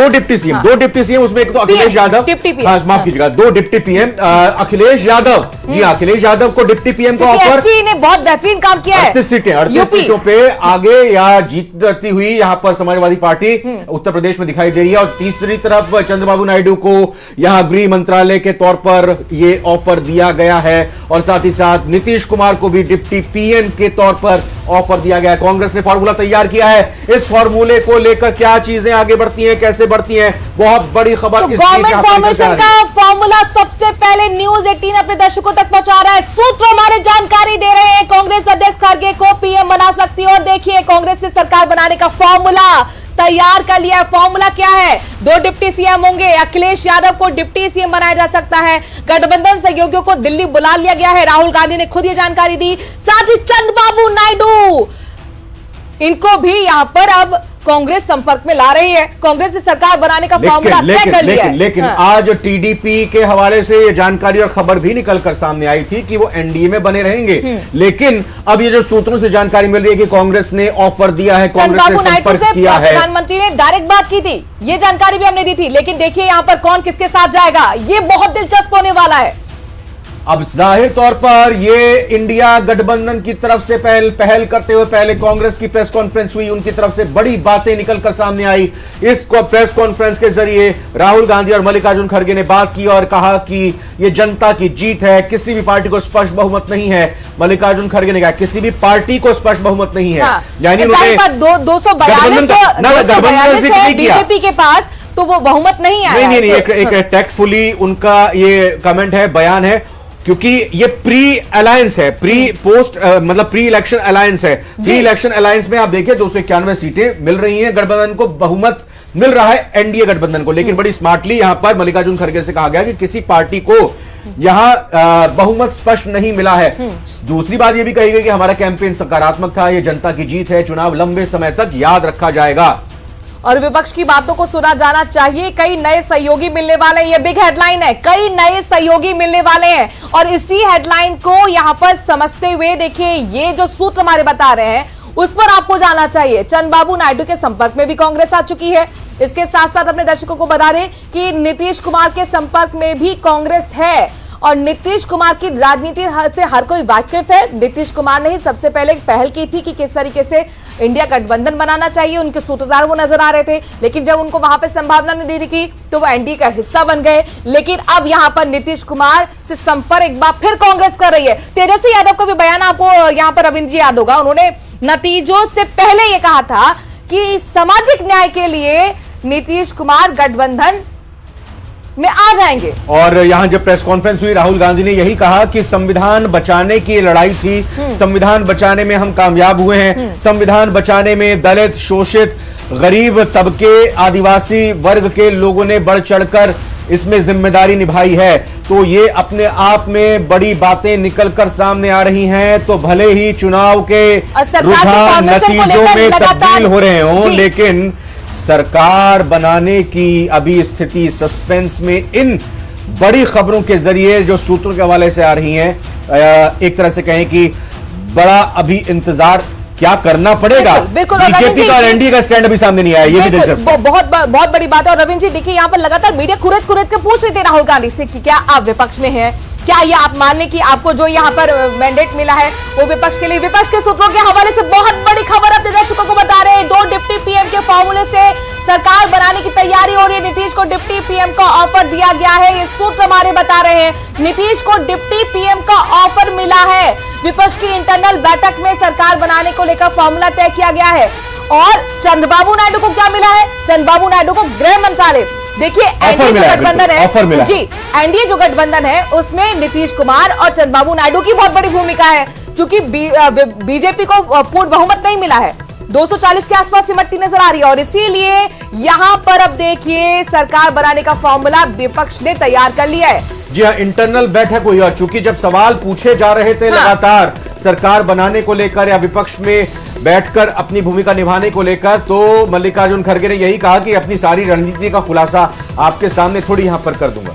डिप्टी सीएम, उसमें एक तो अखिलेश यादव, माफ कीजिएगा, 2 डिप्टी पीएम, अखिलेश यादव, जी हाँ, अखिलेश यादव को डिप्टी पीएम का ऑफर। ने बहुत बेहतरीन काम किया है। 38 सीटों पे आगे या जीतती हुई यहाँ पर समाजवादी पार्टी उत्तर प्रदेश में दिखाई दे रही है। और तीसरी तरफ चंद्रबाबू नायडू को यहां गृह मंत्रालय के तौर पर यह ऑफर दिया गया है, और साथ ही साथ नीतीश कुमार को भी डिप्टी पीएम के तौर पर ऑफर दिया गया है। कांग्रेस ने फॉर्मूला तैयार किया है। इस फॉर्मूले को लेकर क्या चीजें आगे बढ़ती हैं, कैसे बढ़ती हैं, बहुत बड़ी खबर। तो गवर्नमेंट फॉर्मेशन का फॉर्मूला सबसे पहले न्यूज 18 अपने दर्शकों तक पहुंचा रहा है। सूत्र हमारे जानकारी दे रहे हैं, कांग्रेस अध्यक्ष खड़गे को पीएम बना सकती है। और देखिए, कांग्रेस ने सरकार बनाने का फॉर्मूला तैयार कर लिया है। फॉर्मूला क्या है? 2 डिप्टी सीएम होंगे। अखिलेश यादव को डिप्टी सीएम बनाया जा सकता है। गठबंधन सहयोगियों को दिल्ली बुला लिया गया है। राहुल गांधी ने खुद ये जानकारी दी। साथ ही चंद्रबाबू नायडू, इनको भी यहां पर अब कांग्रेस संपर्क में ला रही है, कांग्रेस ने सरकार बनाने का फॉर्मूला तय कर लिया है। लेकिन आज टीडीपी के हवाले से ये जानकारी और खबर भी निकलकर सामने आई थी कि वो एनडीए में बने रहेंगे। लेकिन अब ये जो सूत्रों से जानकारी मिल रही है कि कांग्रेस ने ऑफर दिया है, कांग्रेस ने संपर्क किया है, प्रधानमंत्री ने डायरेक्ट बात की थी, ये जानकारी भी हमने दी थी। लेकिन देखिए यहाँ पर कौन किसके साथ जाएगा, ये बहुत दिलचस्प होने वाला है। अब जाहिर तौर पर ये इंडिया गठबंधन की तरफ से पहल करते हुए पहले कांग्रेस की प्रेस कॉन्फ्रेंस हुई, उनकी तरफ से बड़ी बातें निकलकर सामने आई। इस प्रेस कॉन्फ्रेंस के जरिए राहुल गांधी और मल्लिकार्जुन खड़गे ने बात की और कहा कि ये जनता की जीत है, किसी भी पार्टी को स्पष्ट बहुमत नहीं है। मल्लिकार्जुन खड़गे ने कहा किसी भी पार्टी को स्पष्ट बहुमत नहीं है। यानी उन्होंने 242 बीजेपी के पास, तो वो बहुमत नहीं आया। नहीं, एक टैक्टफुली उनका ये कमेंट है, बयान है, क्योंकि ये प्री अलायंस है, मतलब प्री इलेक्शन अलायंस है। प्री इलेक्शन अलायंस में आप देखिए 291 सीटें मिल रही हैं, गठबंधन को बहुमत मिल रहा है एनडीए गठबंधन को। लेकिन बड़ी स्मार्टली यहां पर मल्लिकार्जुन खड़गे से कहा गया कि किसी पार्टी को यहां बहुमत स्पष्ट नहीं मिला है। दूसरी बात यह भी कही गई कि हमारा कैंपेन सकारात्मक था, यह जनता की जीत है, चुनाव लंबे समय तक याद रखा जाएगा। और विपक्ष की बातों को सुना जाना चाहिए। कई नए सहयोगी मिलने वाले हैं, ये बिग हेडलाइन है, कई नए सहयोगी मिलने वाले हैं। और इसी हेडलाइन को यहां पर समझते हुए देखिए ये जो सूत्र हमारे बता रहे हैं उस पर आपको जाना चाहिए। चंद्रबाबू नायडू के संपर्क में भी कांग्रेस आ चुकी है। इसके साथ साथ अपने दर्शकों को बता दें कि नीतीश कुमार के संपर्क में भी कांग्रेस है और नीतीश कुमार की राजनीति से हर कोई वाकिफ है। नीतीश कुमार ने ही सबसे पहले पहल की थी कि किस तरीके से इंडिया गठबंधन बनाना चाहिए, उनके सूत्रधार वो नजर आ रहे थे। लेकिन जब उनको वहां पे संभावना नहीं दी थी तो वो एनडीए का हिस्सा बन गए। लेकिन अब यहां पर नीतीश कुमार से संपर्क एक बार फिर कांग्रेस कर रही है। तेजस्वी यादव का भी बयान आपको यहां पर रविंद्र जी याद होगा, उन्होंने नतीजों से पहले ये कहा था कि सामाजिक न्याय के लिए नीतीश कुमार गठबंधन में आ जाएंगे। और यहां जब प्रेस कॉन्फ्रेंस हुई राहुल गांधी ने यही कहा कि संविधान बचाने की लड़ाई थी, संविधान बचाने में हम कामयाब हुए हैं। संविधान बचाने में दलित, शोषित, गरीब तबके, आदिवासी वर्ग के लोगों ने बढ़ चढ़कर इसमें जिम्मेदारी निभाई है। तो ये अपने आप में बड़ी बातें निकलकर सामने आ रही हैं। तो भले ही चुनाव के रुझान नतीजों में तब्दील हो रहे हों, लेकिन सरकार बनाने की अभी स्थिति सस्पेंस में इन बड़ी खबरों के जरिए जो सूत्रों के हवाले से आ रही हैं, एक तरह से कहें कि बड़ा अभी इंतजार क्या करना पड़ेगा। बीजेपी का और एनडीए का स्टैंड अभी सामने नहीं आया, ये भी दिलचस्प है। बहुत बड़ी बात है। और रविंद्र जी देखिए यहाँ पर लगातार मीडिया कुरेद के पूछ रही थी राहुल गांधी से कि क्या आप विपक्ष में हैं, क्या ये आप मान लें कि आपको जो यहाँ पर मैंडेट मिला है वो विपक्ष के लिए। विपक्ष के सूत्रों के हवाले से बहुत बड़ी खबर अपने दर्शकों को बता रहे हैं। 2 डिप्टी पीएम के फॉर्मूले से सरकार बनाने की तैयारी हो रही है। नीतीश को डिप्टी पीएम का ऑफर दिया गया है, ये सूत्र हमारे बता रहे हैं। नीतीश को डिप्टी पीएम का ऑफर मिला है। विपक्ष की इंटरनल बैठक में सरकार बनाने को लेकर फॉर्मूला तय किया गया है। और चंद्रबाबू नायडू को क्या मिला है? चंद्रबाबू नायडू को गृह मंत्रालय। देखिए एनडीए जो गठबंधन है जी, एनडीए जो गठबंधन है उसमें नीतीश कुमार और चंद्रबाबू नायडू की बहुत बड़ी भूमिका है। क्योंकि बीजेपी को पूर्ण बहुमत नहीं मिला है, 240 के आसपास सिमटती नजर आ रही है। और इसीलिए यहां पर अब देखिए सरकार बनाने का फॉर्मूला विपक्ष ने तैयार कर लिया है। जी हाँ, इंटरनल बैठक हुई और चूंकि जब सवाल पूछे जा रहे थे लगातार सरकार बनाने को लेकर या विपक्ष में बैठकर अपनी भूमिका निभाने को लेकर, तो मल्लिकार्जुन खड़गे ने यही कहा कि अपनी सारी रणनीति का खुलासा आपके सामने थोड़ी यहां पर कर दूंगा।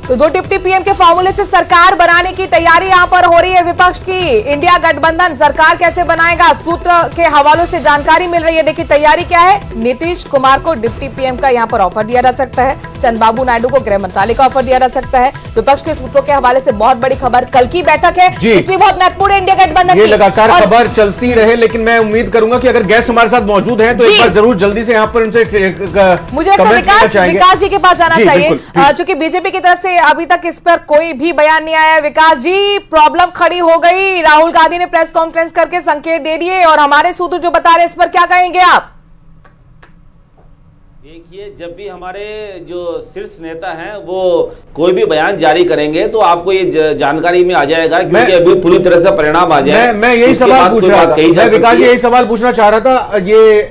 तो 2 डिप्टी पीएम के फॉर्मूले से सरकार बनाने की तैयारी यहां पर हो रही है विपक्ष की। इंडिया गठबंधन सरकार कैसे बनाएगा, सूत्र के हवालों से जानकारी मिल रही है। देखिए तैयारी क्या है, नीतीश कुमार को डिप्टी पीएम का यहां पर ऑफर दिया जा सकता है, चंद्रबाबू नायडू को गृह मंत्रालय का ऑफर दिया जा सकता है। विपक्ष के सूत्रों के हवाले से बहुत बड़ी खबर, कल की बैठक है इसलिए बहुत महत्वपूर्ण है इंडिया गठबंधन। ये लगातार खबर चलती रहे, लेकिन मैं उम्मीद करूंगा कि अगर गेस्ट हमारे साथ मौजूद हैं तो एक बार जरूर जल्दी से यहाँ पर उनसे मुझे लगता है विकास जी के पास जाना चाहिए, क्योंकि बीजेपी की तरफ से अभी तक इस पर कोई भी बयान नहीं आया। विकास जी, प्रॉब्लम खड़ी हो गई, राहुल गांधी ने प्रेस कॉन्फ्रेंस करके संकेत दे दिए और हमारे सूत्र जो बता रहे हैं इस पर क्या कहेंगे आप? देखिए, जब भी हमारे जो शीर्ष नेता हैं वो कोई भी बयान जारी करेंगे तो आपको ये जानकारी में आ जाएगा, क्योंकि अभी पूरी तरह से परिणाम आ जाए। मैं यही सवाल पूछ रहा था, मैं विकास जी यही सवाल पूछना चाह रहा था। ये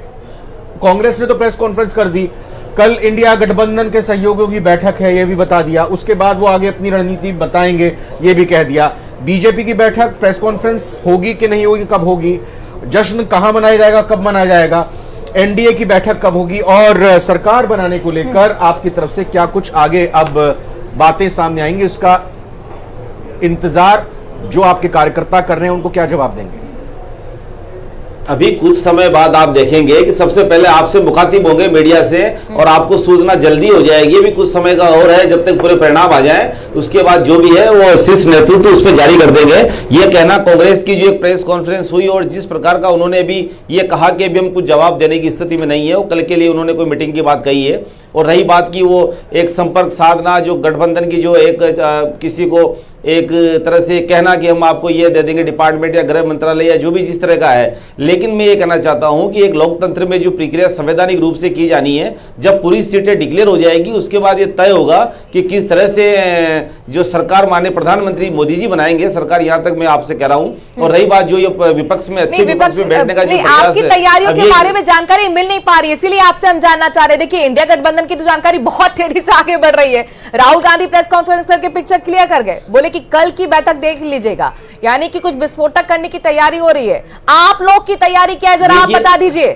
कांग्रेस ने तो प्रेस कॉन्फ्रेंस कर दी, कल इंडिया गठबंधन के सहयोगियों की बैठक है ये भी बता दिया, उसके बाद वो आगे अपनी रणनीति बताएंगे ये भी कह दिया। बीजेपी की बैठक, प्रेस कॉन्फ्रेंस होगी कि नहीं होगी, कब होगी, जश्न कहां मनाया जाएगा, कब मनाया जाएगा, एनडीए की बैठक कब होगी, और सरकार बनाने को लेकर आपकी तरफ से क्या कुछ आगे अब बातें सामने आएंगी, उसका इंतजार जो आपके कार्यकर्ता कर रहे हैं उनको क्या जवाब देंगे? अभी कुछ समय बाद आप देखेंगे कि सबसे पहले आपसे मुखातिब होंगे मीडिया से और आपको सूचना जल्दी हो जाएगी। अभी कुछ समय का और है, जब तक पूरे परिणाम आ जाए उसके बाद जो भी है वो शीर्ष नेतृत्व उस पर जारी कर देंगे। ये कहना कांग्रेस की जो एक प्रेस कॉन्फ्रेंस हुई और जिस प्रकार का उन्होंने अभी ये कहा कि अभी हम कुछ जवाब देने की स्थिति में नहीं है, वो कल के लिए उन्होंने कोई मीटिंग की बात कही है। और रही बात की वो एक संपर्क साधना, जो गठबंधन की जो एक किसी को एक तरह से कहना कि हम आपको ये दे देंगे डिपार्टमेंट या गृह मंत्रालय या जो भी जिस तरह का है, लेकिन मैं ये कहना चाहता हूं कि एक लोकतंत्र में जो प्रक्रिया संवैधानिक रूप से की जानी है, जब पूरी सीटें डिक्लेयर हो जाएगी उसके बाद ये तय होगा कि किस तरह से जो सरकार माननीय प्रधानमंत्री मोदी जी बनाएंगे सरकार। यहां तक मैं आपसे कह रहा हूं। और रही बात जो ये विपक्ष में अच्छे विपक्ष में बैठने का जो आपकी तैयारियों के बारे में जानकारी मिल नहीं पा रही है, इसीलिए आपसे हम जानना चाह रहे थे कि इंडिया गठबंधन की तो जानकारी बहुत तेजी से आगे बढ़ रही है। राहुल गांधी प्रेस कॉन्फ्रेंस करके पिक्चर क्लियर कर गए, बोले कि कल की बैठक देख लीजिएगा, यानी कि कुछ विस्फोटक करने की तैयारी हो रही है। आप लोग की तैयारी क्या है जरा आप बता दीजिए।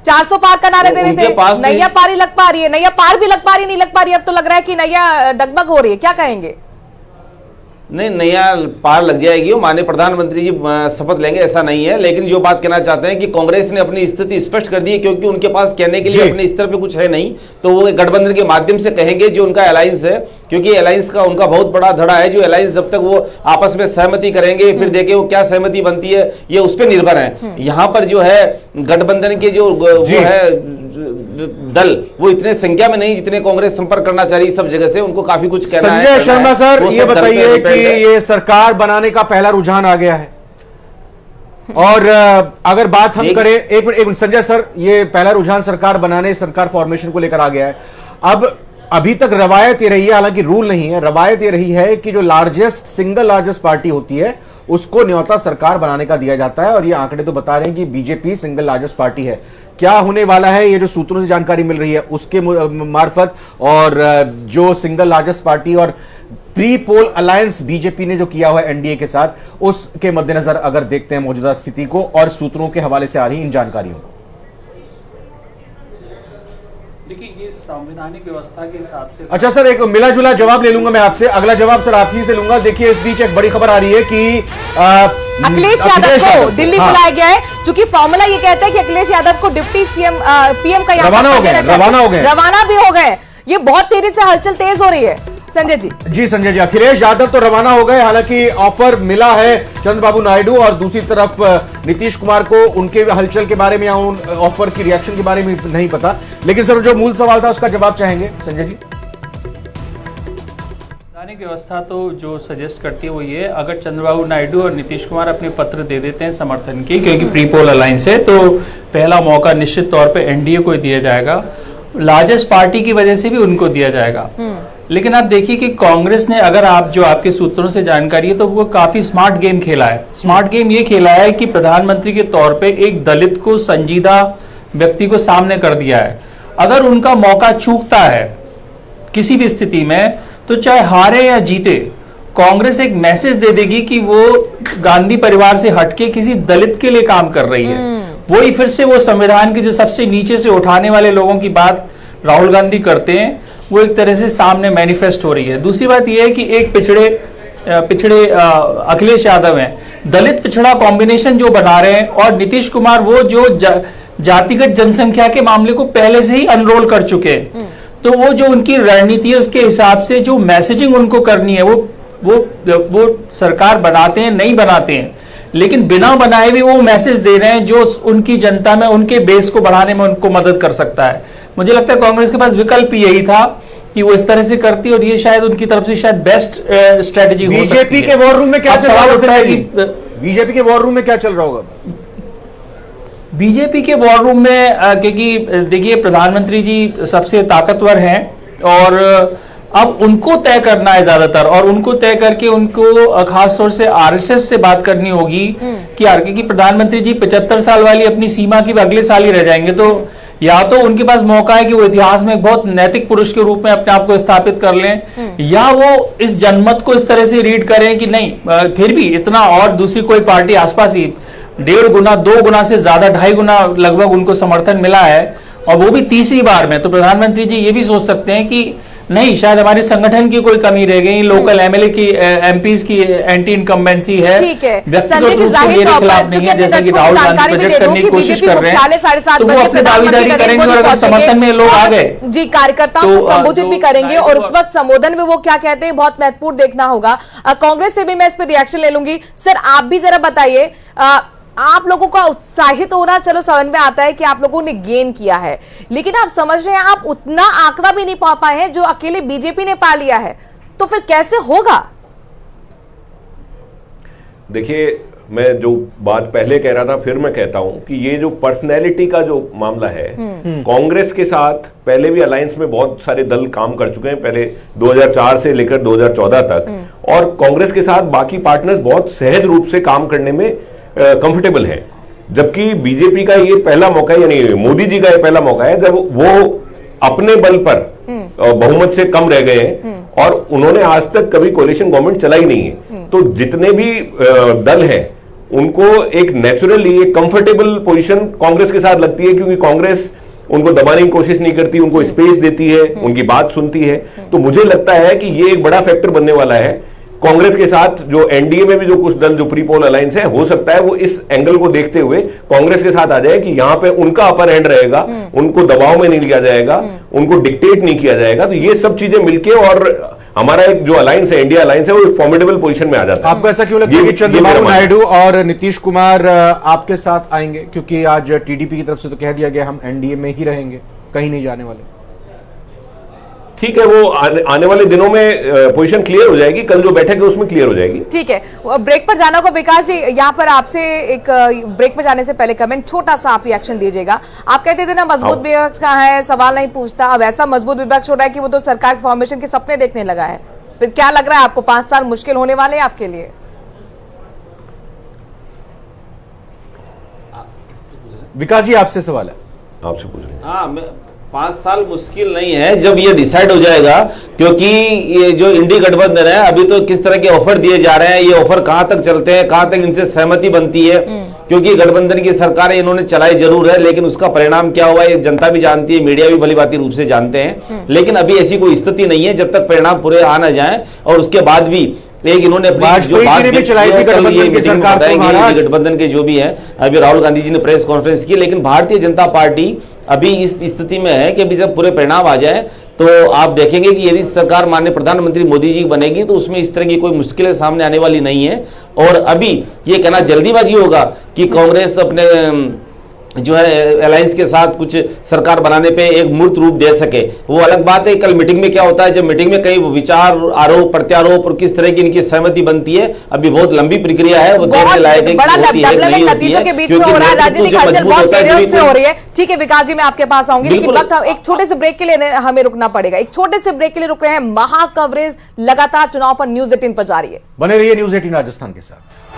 400 पार का नारे दे रहे थे, नैया पारी लग पा रही है, नैया पार भी लग पा रही नहीं लग पा रही, अब तो लग रहा है कि नैया डगमग हो रही है, क्या कहेंगे? नहीं, नया पार लग जाएगी, वो माननीय प्रधानमंत्री जी शपथ लेंगे, ऐसा नहीं है। लेकिन जो बात कहना चाहते हैं कि कांग्रेस ने अपनी स्थिति स्पष्ट कर दी है, क्योंकि उनके पास कहने के लिए अपने स्तर पे कुछ है नहीं, तो वो गठबंधन के माध्यम से कहेंगे जो उनका अलायंस है, क्योंकि अलायंस का उनका बहुत बड़ा धड़ा है। जो अलायंस जब तक वो आपस में सहमति करेंगे, फिर देखें वो क्या सहमति बनती है, ये उस पर निर्भर है। यहाँ पर जो है गठबंधन के जो वो है दल, वो इतने संख्या में नहीं जितने कांग्रेस संपर्क करना चाह रही सब जगह से, उनको काफी कुछ कहना है। संजय शर्मा सर, ये बताइए कि ये सरकार बनाने का पहला रुझान आ गया है, और अगर बात हम करें, एक मिनट संजय सर, ये पहला रुझान सरकार बनाने, सरकार फॉर्मेशन को लेकर आ गया है। अब अभी तक रवायत ये रही है, हालांकि रूल नहीं है, रवायत ये रही है कि जो सिंगल लार्जेस्ट पार्टी होती है उसको न्योता सरकार बनाने का दिया जाता है, और ये आंकड़े तो बता रहे हैं कि बीजेपी सिंगल लार्जेस्ट पार्टी है। क्या होने वाला है, ये जो सूत्रों से जानकारी मिल रही है उसके मार्फत, और जो सिंगल लार्जेस्ट पार्टी और प्री पोल अलायंस बीजेपी ने जो किया हुआ है एनडीए के साथ, उसके मद्देनजर अगर देखते हैं मौजूदा स्थिति को और सूत्रों के हवाले से आ रही इन जानकारियों को? देखिए, ये संवैधानिक व्यवस्था के हिसाब से। अच्छा सर, एक मिला जुला जवाब ले लूंगा मैं आपसे, अगला जवाब सर आप ही से लूंगा। देखिए, इस बीच एक बड़ी खबर आ रही है कि अखिलेश यादव को दिल्ली बुलाया गया है, क्योंकि फॉर्मूला ये कहता है कि अखिलेश यादव को डिप्टी सीएम पीएम का रवाना भी हो गए। ये बहुत तेजी से हलचल तेज हो रही है। संजय जी संजय जी, अखिलेश यादव तो रवाना हो गए, हालांकि ऑफर मिला है चंद्रबाबू नायडू, और दूसरी तरफ नीतीश कुमार को उनके हलचल के बारे में या उन ऑफर की रिएक्शन के बारे में नहीं पता। लेकिन सर, जो मूल सवाल था उसका जवाब चाहेंगे संजय जी। संवैधानिक व्यवस्था तो जो सजेस्ट करती है वो ये, अगर चंद्रबाबू नायडू और नीतीश कुमार अपने पत्र दे देते हैं समर्थन की, क्योंकि प्री पोल अलायंस है, तो पहला मौका निश्चित तौर पे एनडीए को दिया जाएगा, लार्जेस्ट पार्टी की वजह से भी उनको दिया जाएगा। लेकिन आप देखिए कि कांग्रेस ने, अगर आप जो आपके सूत्रों से जानकारी है, तो वो काफी स्मार्ट गेम खेला है। स्मार्ट गेम ये खेला है कि प्रधानमंत्री के तौर पे एक दलित को, संजीदा व्यक्ति को सामने कर दिया है। अगर उनका मौका चूकता है किसी भी स्थिति में, तो चाहे हारे या जीते, कांग्रेस एक मैसेज दे देगी कि वो गांधी परिवार से हटके किसी दलित के लिए काम कर रही है। वही फिर से वो संविधान के जो सबसे नीचे से उठाने वाले लोगों की बात राहुल गांधी करते हैं, वो एक तरह से सामने मैनिफेस्ट हो रही है। दूसरी बात यह है कि एक पिछड़े अखिलेश यादव हैं, दलित पिछड़ा कॉम्बिनेशन जो बना रहे हैं, और नीतीश कुमार वो जो जातिगत जनसंख्या के मामले को पहले से ही अनरोल कर चुके हैं। तो वो जो उनकी रणनीति है उसके हिसाब से जो मैसेजिंग उनको करनी है वो सरकार बनाते हैं, नहीं बनाते हैं, लेकिन बिना बनाए भी वो मैसेज दे रहे हैं जो उनकी जनता में, उनके बेस को बढ़ाने में उनको मदद कर सकता है। मुझे लगता है कांग्रेस के पास विकल्प यही था कि वो इस तरह से करती, और ये शायद उनकी तरफ से शायद बेस्ट स्ट्रेटजी हो सकती है। बीजेपी के वॉर रूम में क्या चल रहा है? बीजेपी के वॉर रूम में क्या चल रहा होगा? बीजेपी के वॉर रूम में क्योंकि देखिए प्रधानमंत्री जी सबसे ताकतवर हैं, और अब उनको तय करना है ज्यादातर, और उनको तय करके उनको खास तौर से आरएसएस से बात करनी होगी कि आरके की प्रधानमंत्री जी 75 साल वाली अपनी सीमा की अगले साल ही रह जाएंगे, तो या तो उनके पास मौका है कि वो इतिहास में एक बहुत नैतिक पुरुष के रूप में अपने आप को स्थापित कर लें, या वो इस जनमत को इस तरह से रीड करें कि नहीं फिर भी इतना, और दूसरी कोई पार्टी आसपास ही 1.5 गुना 2 गुना से ज्यादा 2.5 गुना लगभग उनको समर्थन मिला है, और वो भी तीसरी बार में, तो प्रधानमंत्री जी ये भी सोच सकते हैं कि नहीं, शायद हमारे संगठन की कोई कमी रह गई, लोकल एमएलए की एमपीज की एंटी इनकम्बेंसी है, ठीक है। व्यक्तिगत रूप से मेरे खिलाफ नहीं है, जैसे कि राहुल गांधी प्रोजेक्ट करने की कोशिश कर रहे हैं, तो वो अपनी दावेदारी करेंगे, और अगर समर्थन में लोग आ गए जी कार्यकर्ताओं को संबोधित भी करेंगे, और उस वक्त संबोधन में वो क्या कहते हैं बहुत महत्वपूर्ण देखना होगा। कांग्रेस से भी मैं इस पर रिएक्शन ले लूंगी। सर आप भी जरा बताइए, आप लोगों का उत्साहित होना चलो समझ में आता है कि आप लोगों ने गेन किया है, लेकिन आप समझ रहे हैं आप उतना आंकड़ा भी नहीं पा पाए हैं जो अकेले बीजेपी ने पा लिया है, तो फिर कैसे होगा? देखिए, मैं जो बात पहले कह रहा था फिर मैं कहता हूं कि ये जो पर्सनैलिटी का जो मामला है, कांग्रेस के साथ पहले भी अलायंस में बहुत सारे दल काम कर चुके हैं, पहले 2004 से लेकर 2014 तक, और कांग्रेस के साथ बाकी पार्टनर्स बहुत सहज रूप से काम करने में कंफर्टेबल है। जबकि बीजेपी का ये पहला मौका है, यानी मोदी जी का ये पहला मौका है जब वो अपने बल पर बहुमत से कम रह गए हैं, और उन्होंने आज तक कभी कोalition गवर्नमेंट चलाई नहीं है। तो जितने भी दल हैं उनको एक नेचुरली एक कंफर्टेबल पोजीशन कांग्रेस के साथ लगती है, क्योंकि कांग्रेस उनको दबाने की कोशिश नहीं करती, उनको स्पेस देती है, उनकी बात सुनती है। तो मुझे लगता है कि ये एक बड़ा फैक्टर बनने वाला है कांग्रेस के साथ। जो एनडीए में भी जो कुछ दल जो प्री पोल अलायंस है, हो सकता है वो इस एंगल को देखते हुए कांग्रेस के साथ आ जाए कि यहां पे उनका अपर हैंड रहेगा, उनको दबाव में नहीं लिया जाएगा, उनको डिक्टेट नहीं किया जाएगा। तो ये सब चीजें मिलके और हमारा एक जो अलायंस है, इंडिया अलायंस है, वो एक फॉर्मिडेबल पोजीशन में आ जाता है। आपको ऐसा क्यों लगता है कि चंद्रबाबू नायडू और नीतीश कुमार आपके साथ आएंगे? क्योंकि आज टीडीपी की तरफ से तो कह दिया गया हम एनडीए में ही रहेंगे, कहीं नहीं जाने वाले। ठीक है, वो आने वाले दिनों में पोजीशन क्लियर हो जाएगी, कल जो बैठक है उसमें क्लियर हो जाएगी। ठीक है, ब्रेक पर जाना को विकास जी, यहाँ पर आपसे एक ब्रेक पर जाने से पहले कमेंट छोटा सा आप रिएक्शन दीजिएगा। आप कहते थे ना मजबूत विपक्ष कहाँ है, सवाल नहीं पूछता, अब ऐसा मजबूत विपक्ष हो रहा है कि वो तो सरकार फॉर्मेशन के सपने देखने लगा है। फिर क्या लग रहा है आपको, 5 साल मुश्किल होने वाले हैं आपके लिए? विकास जी आपसे सवाल है, आपसे पूछ रहे हैं। हाँ, 5 साल मुश्किल नहीं है जब ये डिसाइड हो जाएगा, क्योंकि ये जो इंडी गठबंधन है अभी तो किस तरह के ऑफर दिए जा रहे हैं, ये ऑफर कहां तक चलते हैं, कहां तक इनसे सहमति बनती है, क्योंकि गठबंधन की सरकारें इन्होंने चलाई जरूर है, लेकिन उसका परिणाम क्या हुआ ये जनता भी जानती है, मीडिया भी भलीभांति रूप से जानते हैं। लेकिन अभी ऐसी कोई स्थिति नहीं है जब तक परिणाम पूरे आ ना जाए, और उसके बाद भी एक इन्होंने वाजपेयी ने भी चलाई थी गठबंधन की सरकार, गठबंधन के जो भी है, अभी राहुल गांधी जी ने प्रेस कॉन्फ्रेंस की, लेकिन भारतीय जनता पार्टी अभी इस स्थिति में है कि अभी जब पूरे परिणाम आ जाए तो आप देखेंगे कि यदि सरकार माननीय प्रधानमंत्री मोदी जी बनेगी तो उसमें इस तरह की कोई मुश्किलें सामने आने वाली नहीं है। और अभी ये कहना जल्दीबाजी होगा कि कांग्रेस अपने जो है अलायंस के साथ कुछ सरकार बनाने पे एक मूर्त रूप दे सके, वो अलग बात है। कल मीटिंग में क्या होता है, जब मीटिंग में कई विचार, आरोप प्रत्यारोप और किस तरह की इनकी सहमति बनती है, अभी बहुत लंबी प्रक्रिया है, वो देखने लायक है। नतीजों के बीच में हो रहा है, राजनीतिक हलचल बहुत तेजी से हो रही है। ठीक है विकास जी, मैं आपके पास आऊंगी, लेकिन वक्त एक छोटे से ब्रेक के लिए हमें रुकना पड़ेगा। एक छोटे से ब्रेक के लिए रुक रहे हैं। महा कवरेज लगातार चुनाव पर न्यूज 18 पर जारी है, बने रहिए न्यूज 18 राजस्थान के साथ।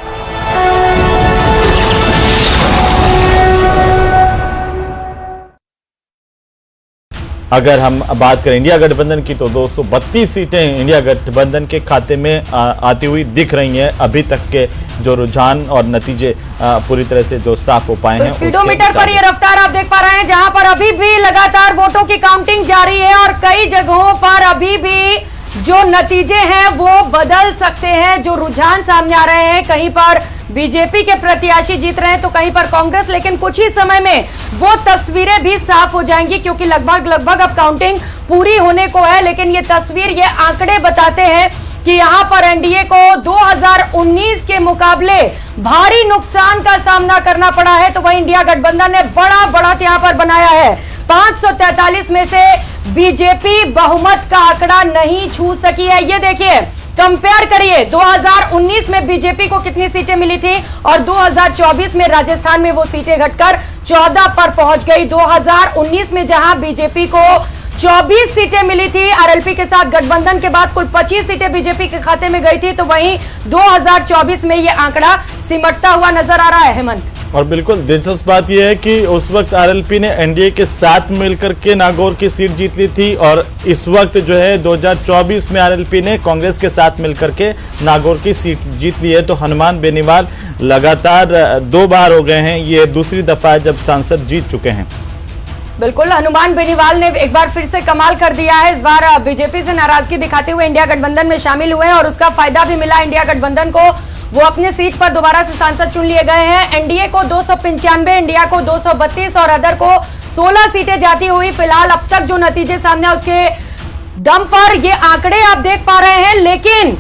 अगर हम बात करें इंडिया गठबंधन की तो 232 सीटें इंडिया गठबंधन के खाते में आती हुई दिख रही हैं। अभी तक के जो रुझान और नतीजे पूरी तरह से जो साफ हो पाए हैं, स्पीडोमीटर पर ये रफ्तार आप देख पा रहे हैं, जहां पर अभी भी लगातार वोटों की काउंटिंग जारी है, और कई जगहों पर अभी भी जो नतीजे हैं वो बदल सकते हैं। जो रुझान सामने आ रहे हैं, कहीं पर बीजेपी के प्रत्याशी जीत रहे हैं तो कहीं पर कांग्रेस, लेकिन कुछ ही समय में वो तस्वीरें भी साफ हो जाएंगी, क्योंकि लगभग अब काउंटिंग पूरी होने को है। लेकिन ये तस्वीर, ये आंकड़े बताते हैं कि यहां पर एनडीए को 2019 के मुकाबले भारी नुकसान का सामना करना पड़ा है, तो वही इंडिया गठबंधन ने बड़ा बढ़त यहां पर बनाया है। 543 में से बीजेपी बहुमत का आंकड़ा नहीं छू सकी है। ये देखिए, कंपेयर करिए 2019 में बीजेपी को कितनी सीटें मिली थी और 2024 में राजस्थान में वो सीटें घटकर 14 पर पहुंच गई। 2019 में जहां बीजेपी को 24 सीटें मिली थी आरएलपी के साथ गठबंधन के बाद, कुल 25 सीटें बीजेपी के खाते में गई थी। तो वहीं 2024 में यह आंकड़ा सिमटता हुआ नजर आ रहा है हेमंत। और बिल्कुल दिलचस्प बात यह है कि उस वक्त आरएलपी ने एनडीए के साथ मिलकर के नागौर की सीट जीत ली थी, और इस वक्त जो है 2024 में आरएलपी ने कांग्रेस के साथ मिलकर के नागौर की सीट जीत ली है। तो हनुमान बेनीवाल लगातार 2 बार हो गए हैं, ये दूसरी दफा जब सांसद जीत चुके हैं। बिल्कुल, हनुमान बेनीवाल ने एक बार फिर से कमाल कर दिया है। इस बार बीजेपी से नाराजगी दिखाते हुए इंडिया गठबंधन में शामिल हुए हैं और उसका फायदा भी मिला इंडिया गठबंधन को। वो अपने सीट पर दोबारा से सांसद चुन लिए गए हैं। एनडीए को 295, इंडिया को 232 और अदर को 16 सीटें जाती हुई फिलहाल अब तक जो नतीजे सामने उसके दम पर ये आंकड़े आप देख पा रहे हैं। लेकिन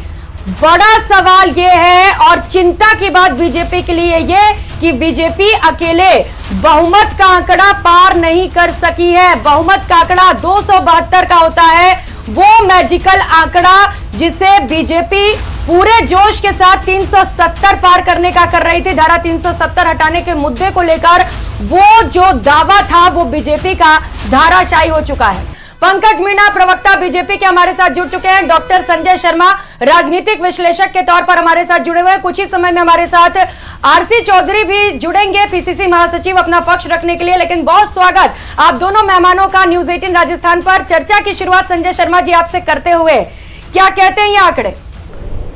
बड़ा सवाल ये है और चिंता की बात बीजेपी के लिए ये कि बीजेपी अकेले बहुमत का आंकड़ा पार नहीं कर सकी है। बहुमत का आंकड़ा 272 का होता है, वो मैजिकल आंकड़ा जिसे बीजेपी पूरे जोश के साथ 370 पार करने का कर रही थी। धारा 370 हटाने के मुद्दे को लेकर वो जो दावा था वो बीजेपी का धाराशायी हो चुका है। पंकज मीणा प्रवक्ता बीजेपी के हमारे साथ जुड़ चुके हैं। डॉक्टर संजय शर्मा राजनीतिक विश्लेषक के तौर पर हमारे साथ जुड़े हुए हैं। कुछ ही समय में हमारे साथ आरसी चौधरी भी जुड़ेंगे, पीसीसी महासचिव, अपना पक्ष रखने के लिए। लेकिन बहुत स्वागत आप दोनों मेहमानों का न्यूज 18 राजस्थान पर। चर्चा की शुरुआत संजय शर्मा जी आपसे करते हुए, क्या कहते हैं ये आंकड़े?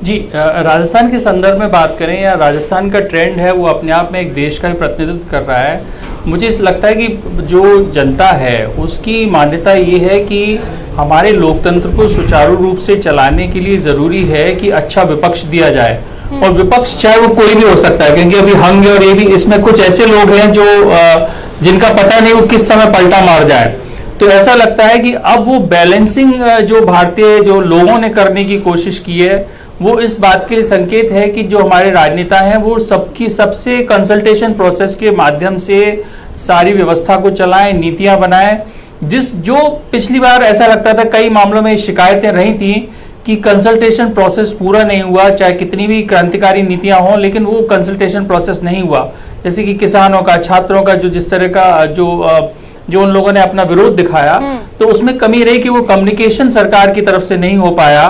जी, राजस्थान के संदर्भ में बात करें या राजस्थान का ट्रेंड है वो अपने आप में एक देश का प्रतिनिधित्व कर रहा है। मुझे इस लगता है कि जो जनता है उसकी मान्यता ये है कि हमारे लोकतंत्र को सुचारू रूप से चलाने के लिए ज़रूरी है कि अच्छा विपक्ष दिया जाए, और विपक्ष चाहे वो कोई भी हो सकता है, क्योंकि अभी हम और ये भी इसमें कुछ ऐसे लोग हैं जो जिनका पता नहीं वो किस समय पलटा मार जाए। तो ऐसा लगता है कि अब वो बैलेंसिंग जो भारतीय जो लोगों ने करने की कोशिश की है वो इस बात के संकेत है कि जो हमारे राजनेता हैं वो सबसे कंसल्टेशन प्रोसेस के माध्यम से सारी व्यवस्था को चलाएं, नीतियां बनाएं। जो पिछली बार ऐसा लगता था, कई मामलों में शिकायतें रही थी कि कंसल्टेशन प्रोसेस पूरा नहीं हुआ, चाहे कितनी भी क्रांतिकारी नीतियां हों, लेकिन वो कंसल्टेशन प्रोसेस नहीं हुआ। जैसे कि किसानों का, छात्रों का जिस तरह का जो उन लोगों ने अपना विरोध दिखाया, तो उसमें कमी रही कि वो कम्युनिकेशन सरकार की तरफ से नहीं हो पाया।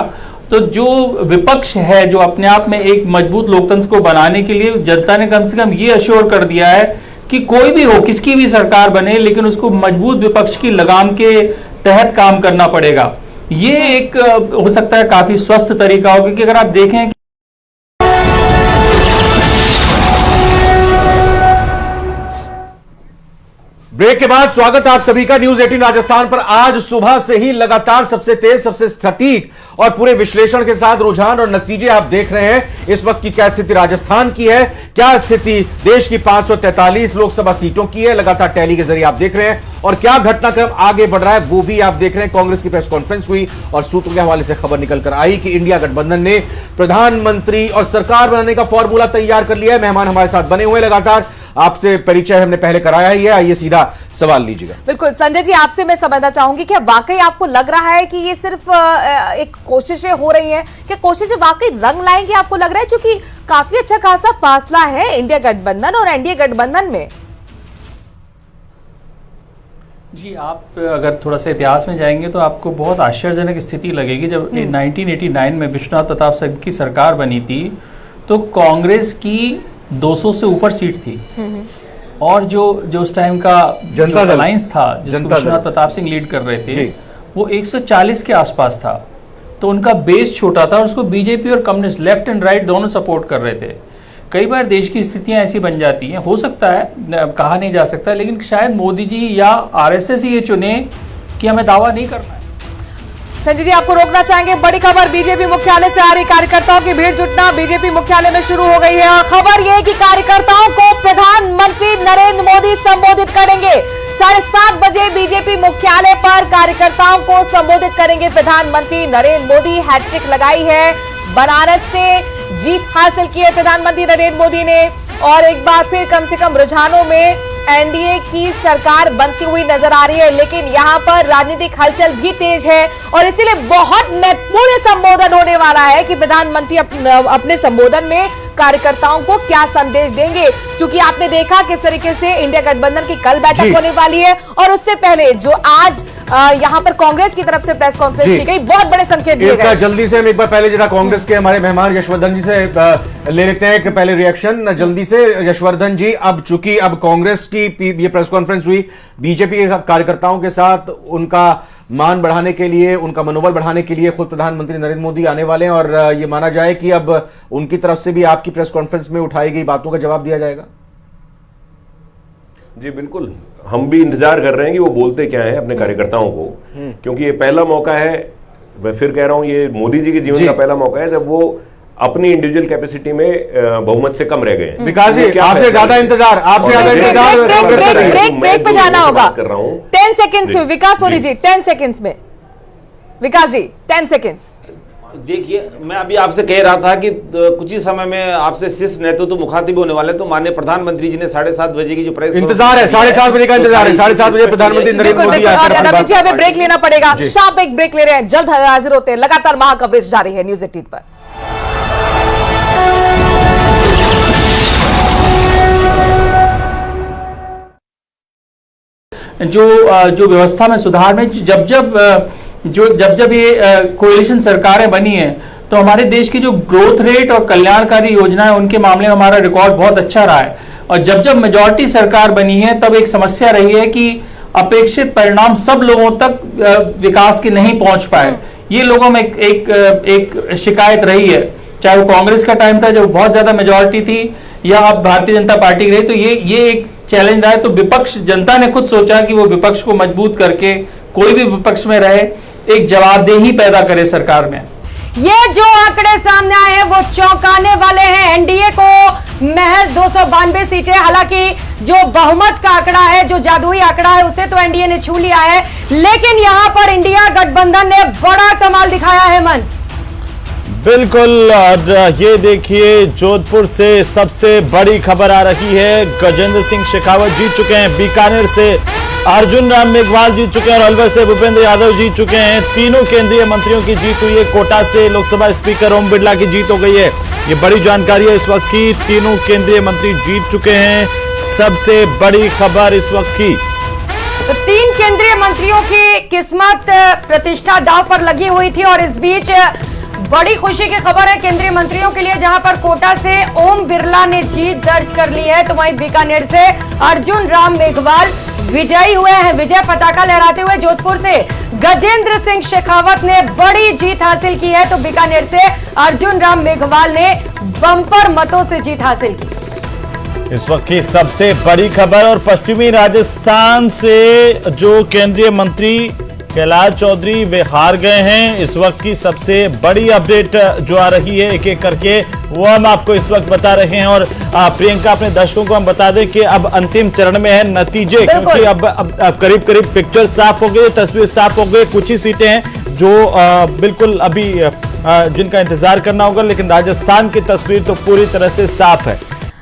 तो जो विपक्ष है, जो अपने आप में एक मजबूत लोकतंत्र को बनाने के लिए जनता ने कम से कम ये अश्योर कर दिया है कि कोई भी हो, किसकी भी सरकार बने, लेकिन उसको मजबूत विपक्ष की लगाम के तहत काम करना पड़ेगा। ये एक हो सकता है काफी स्वस्थ तरीका हो, क्योंकि अगर आप देखें ब्रेक के बाद स्वागत आप सभी का न्यूज 18 राजस्थान पर। आज सुबह से ही लगातार सबसे तेज, सबसे सटीक और पूरे विश्लेषण के साथ रुझान और नतीजे आप देख रहे हैं। इस वक्त की क्या स्थिति राजस्थान की है, क्या स्थिति देश की 543 लोकसभा सीटों की है, लगातार टैली के जरिए आप देख रहे हैं, और क्या घटनाक्रम आगे बढ़ रहा है वो भी आप देख रहे हैं। कांग्रेस की प्रेस कॉन्फ्रेंस हुई और सूत्रों के हवाले से खबर निकल कर आई कि इंडिया गठबंधन ने प्रधानमंत्री और सरकार बनाने का फॉर्मूला तैयार कर लिया है। मेहमान हमारे साथ बने हुए, लगातार आपसे परिचय हमने पहले कराया ही है, आइए सीधा सवाल लीजिएगा। बिल्कुल संजय जी, आपसे मैं समझना चाहूंगी कि वाकई आपको लग रहा है कि ये सिर्फ एक कोशिशें हो रही हैं, कि कोशिशें वाकई रंग लाएंगे? आपको लग रहा है, क्योंकि काफी अच्छा खासा फासला है इंडिया गठबंधन और एनडीए गठबंधन में। जी, आप अगर थोड़ा सा इतिहास में जाएंगे तो आपको बहुत आश्चर्यजनक स्थिति लगेगी। जब 1989 में विश्वनाथ प्रताप सिंह की सरकार बनी थी तो कांग्रेस की 200 से ऊपर सीट थी, और जो उस टाइम का जनता अलायंस था जिसको विश्वनाथ प्रताप सिंह लीड कर रहे थे, वो 140 के आसपास था। तो उनका बेस छोटा था और उसको बीजेपी और कम्युनिस्ट, लेफ्ट एंड राइट, दोनों सपोर्ट कर रहे थे। कई बार देश की स्थितियां ऐसी बन जाती हैं, हो सकता है, कहा नहीं जा सकता, लेकिन शायद मोदी जी या आरएसएस ही ये चुने कि हमें दावा नहीं करना है। संजय जी, आपको रोकना चाहेंगे, बड़ी खबर बीजेपी मुख्यालय से आ रही, कार्यकर्ताओं की भीड़ जुटना बीजेपी मुख्यालय में शुरू हो गई है। खबर यह कि कार्यकर्ताओं को प्रधानमंत्री नरेंद्र मोदी संबोधित करेंगे। 7:30 बजे बीजेपी मुख्यालय पर कार्यकर्ताओं को संबोधित करेंगे प्रधानमंत्री नरेंद्र मोदी। हैट्रिक लगाई है, बनारस से जीत हासिल की है प्रधानमंत्री नरेंद्र मोदी ने, और एक बार फिर कम से कम रुझानों में एनडीए की सरकार बनती हुई नजर आ रही है। लेकिन यहां पर राजनीतिक हलचल भी तेज है और इसीलिए बहुत महत्वपूर्ण संबोधन होने वाला है कि प्रधानमंत्री अपने संबोधन में कार्यकर्ताओं को क्या संदेश देंगे। क्योंकि आपने देखा किस तरीके से इंडिया गठबंधन की कल बैठक होने वाली है, और उससे पहले जो आज यहाँ पर कांग्रेस की तरफ से प्रेस कॉन्फ्रेंस की गई, बहुत बड़े संकेत दिए गए। जल्दी से हम एक बार पहले जरा कांग्रेस के हमारे मेहमान यशवर्धन जी से ले लेते हैं कि पहले रिएक्शन जल्दी से। यशवर्धन जी, अब चूंकि अब कांग्रेस की ये प्रेस कॉन्फ्रेंस हुई, बीजेपी के कार्यकर्ताओं के साथ उनका मान बढ़ाने के लिए, उनका मनोबल बढ़ाने के लिए खुद प्रधानमंत्री नरेंद्र मोदी आने वाले हैं और ये माना जाए कि अब उनकी तरफ से भी आपकी प्रेस कॉन्फ्रेंस में उठाई गई बातों का जवाब दिया जाएगा। जी बिल्कुल, हम भी इंतजार कर रहे हैं कि वो बोलते क्या है अपने कार्यकर्ताओं को, क्योंकि ये पहला मौका है, मैं फिर कह रहा हूं, ये मोदी जी के जीवन का पहला मौका है जब वो अपनी इंडिविजुअल कैपेसिटी में बहुमत से कम रह गए हैं। विकास जी, आपसे ज्यादा इंतजार, आपसे ज्यादा इंतजार। ब्रेक पे जाना होगा 10 सेकंड्स में। विकास सोरी जी 10 सेकंड्स में। विकास जी 10 सेकंड्स। देखिए, मैं अभी आपसे कह रहा था कि कुछ ही समय में आपसे शीर्ष नेतृत्व मुखातिब होने वाले, तो माननीय प्रधानमंत्री जी ने 7:30 बजे की जो प्रेस इंतजार है, 7:30 बजे का इंतजार है, 7:30 बजे प्रधानमंत्री नरेंद्र मोदी जी हमें ब्रेक लेना पड़ेगा, शार्प एक ब्रेक ले रहे हैं, जल्द हाजिर होते हैं। लगातार महा कवरेज जारी है न्यूज़ 18 पर। जो व्यवस्था में सुधार में जब ये कोएलिशन सरकारें बनी हैं, तो हमारे देश की जो ग्रोथ रेट और कल्याणकारी योजनाएं, उनके मामले में हमारा रिकॉर्ड बहुत अच्छा रहा है। और जब मेजॉरिटी सरकार बनी है, तब एक समस्या रही है कि अपेक्षित परिणाम सब लोगों तक विकास के नहीं पहुंच पाए। ये लोगों में एक शिकायत रही है, चाहे वो कांग्रेस का टाइम था जब बहुत ज्यादा मेजॉरिटी थी, या अब भारतीय जनता पार्टी की रही। तो ये एक चैलेंज रहा है। तो विपक्ष, जनता ने खुद सोचा कि वो विपक्ष को मजबूत करके, कोई भी विपक्ष में रहे, एक जवाबदेही पैदा करे सरकार में। ये जो आंकड़े सामने आए हैं वो चौंकाने वाले हैं। एनडीए को महज 292 सीटें, हालांकि जो बहुमत का आंकड़ा है, जो जादुई आंकड़ा है, उसे तो एनडीए ने छू लिया है, लेकिन यहां पर इंडिया गठबंधन ने बड़ा कमाल दिखाया है। मन बिल्कुल, और ये देखिए जोधपुर से सबसे बड़ी खबर आ रही है। गजेंद्र सिंह शेखावत जीत चुके हैं, बीकानेर से अर्जुन राम मेघवाल जीत चुके हैं और अलवर से भूपेंद्र यादव जीत चुके हैं। तीनों केंद्रीय मंत्रियों की जीत हुई है। कोटा से लोकसभा स्पीकर ओम बिरला की जीत हो गई है। ये बड़ी जानकारी है इस वक्त की, तीनों केंद्रीय मंत्री जीत चुके हैं। सबसे बड़ी खबर इस वक्त की, तो 3 केंद्रीय मंत्रियों की किस्मत, प्रतिष्ठा दांव पर लगी हुई थी। और इस बीच बड़ी खुशी की खबर है केंद्रीय मंत्रियों के लिए, जहां पर कोटा से ओम बिरला ने जीत दर्ज कर ली है, तो वहीं बीकानेर से अर्जुन राम मेघवाल विजयी हुए हैं। विजय पताका लहराते हुए जोधपुर से गजेंद्र सिंह शेखावत ने बड़ी जीत हासिल की है, तो बीकानेर से अर्जुन राम मेघवाल ने बम्पर मतों से जीत हासिल की। इस वक्त की सबसे बड़ी खबर, और पश्चिमी राजस्थान से जो केंद्रीय मंत्री कैलाश चौधरी वे हार गए हैं। इस वक्त की सबसे बड़ी अपडेट जो आ रही है एक एक करके, वो हम आपको इस वक्त बता रहे हैं। और प्रियंका, अपने दर्शकों को हम बता दें कि अब अंतिम चरण में है नतीजे, क्योंकि अब करीब करीब पिक्चर साफ हो गई, तस्वीर साफ हो गई। कुछ ही सीटें हैं जो बिल्कुल अभी जिनका इंतजार करना होगा, लेकिन राजस्थान की तस्वीर तो पूरी तरह से साफ है।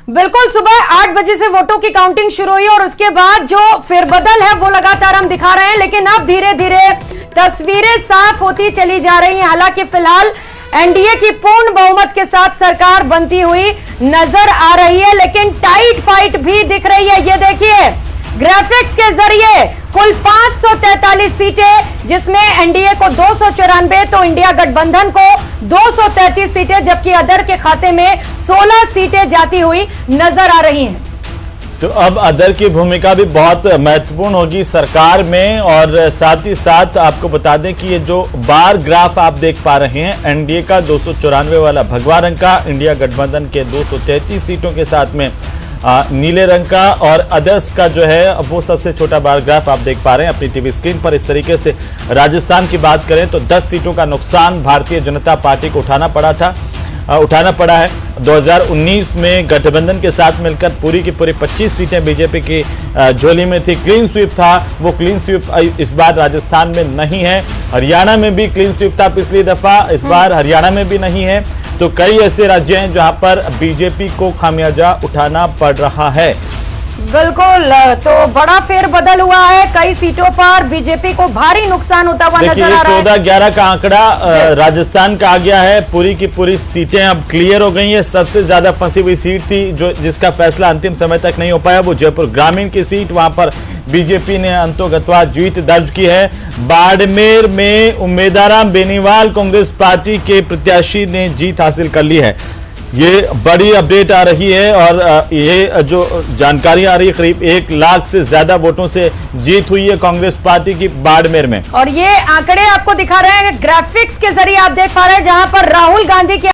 बिल्कुल, सुबह 8 बजे से वोटों की काउंटिंग शुरू हुई और उसके बाद जो फेरबदल है वो लगातार हम दिखा रहे हैं, लेकिन अब धीरे धीरे तस्वीरें साफ होती चली जा रही हैं। हालांकि फिलहाल एनडीए की पूर्ण बहुमत के साथ सरकार बनती हुई नजर आ रही है, लेकिन टाइट फाइट भी दिख रही है। ये देखिए, ग्राफिक्स के जरिए कुल 543 सीटें, जिसमें एनडीए को 294, तो इंडिया गठबंधन को 233 सीटें, जबकि अदर के खाते में 16 सीटें जाती हुई नजर आ रही हैं। तो अब अदर की भूमिका भी बहुत महत्वपूर्ण होगी सरकार में। और साथ ही साथ आपको बता दें कि ये जो बार ग्राफ आप देख पा रहे हैं, एनडीए का 294 वाला भगवा रंग का, इंडिया गठबंधन के 233 सीटों के साथ में नीले रंग का, और अदर्स का जो है वो सबसे छोटा बार ग्राफ आप देख पा रहे हैं अपनी टीवी स्क्रीन पर। इस तरीके से राजस्थान की बात करें तो 10 सीटों का नुकसान भारतीय जनता पार्टी को उठाना पड़ा है। 2019 में गठबंधन के साथ मिलकर पूरी की पूरी 25 सीटें बीजेपी की झोली में थी। क्लीन स्वीप था, वो क्लीन स्वीप इस बार राजस्थान में नहीं है। हरियाणा में भी क्लीन स्वीप था पिछली दफा, इस बार हरियाणा में भी नहीं है। तो कई ऐसे राज्य हैं जहां पर बीजेपी को खामियाजा उठाना पड़ रहा है। बिल्कुल, तो बड़ा फेरबदल हुआ है। कई सीटों पर बीजेपी को भारी नुकसान होता हुआ नजर आ रहा है। 14-11 का आंकड़ा राजस्थान का आ गया है। पूरी की पूरी सीटें अब क्लियर हो गई हैं। सबसे ज्यादा फंसी हुई सीट थी जो जिसका फैसला अंतिम समय तक नहीं हो पाया, वो जयपुर ग्रामीण की सीट। वहां पर बीजेपी ने अंतोगत्वा जीत दर्ज की है। बाड़मेर में उम्मीदवार बेनीवाल कांग्रेस पार्टी के प्रत्याशी ने जीत हासिल कर ली है। ये बड़ी अपडेट आ रही है और ये जो जानकारी आ रही है, करीब 1 लाख से ज्यादा वोटों से जीत हुई है कांग्रेस पार्टी की बाड़मेर में। और ये आंकड़े आपको दिखा रहे हैं ग्राफिक्स के जरिए, आप देख पा रहे हैं जहां पर राहुल गांधी की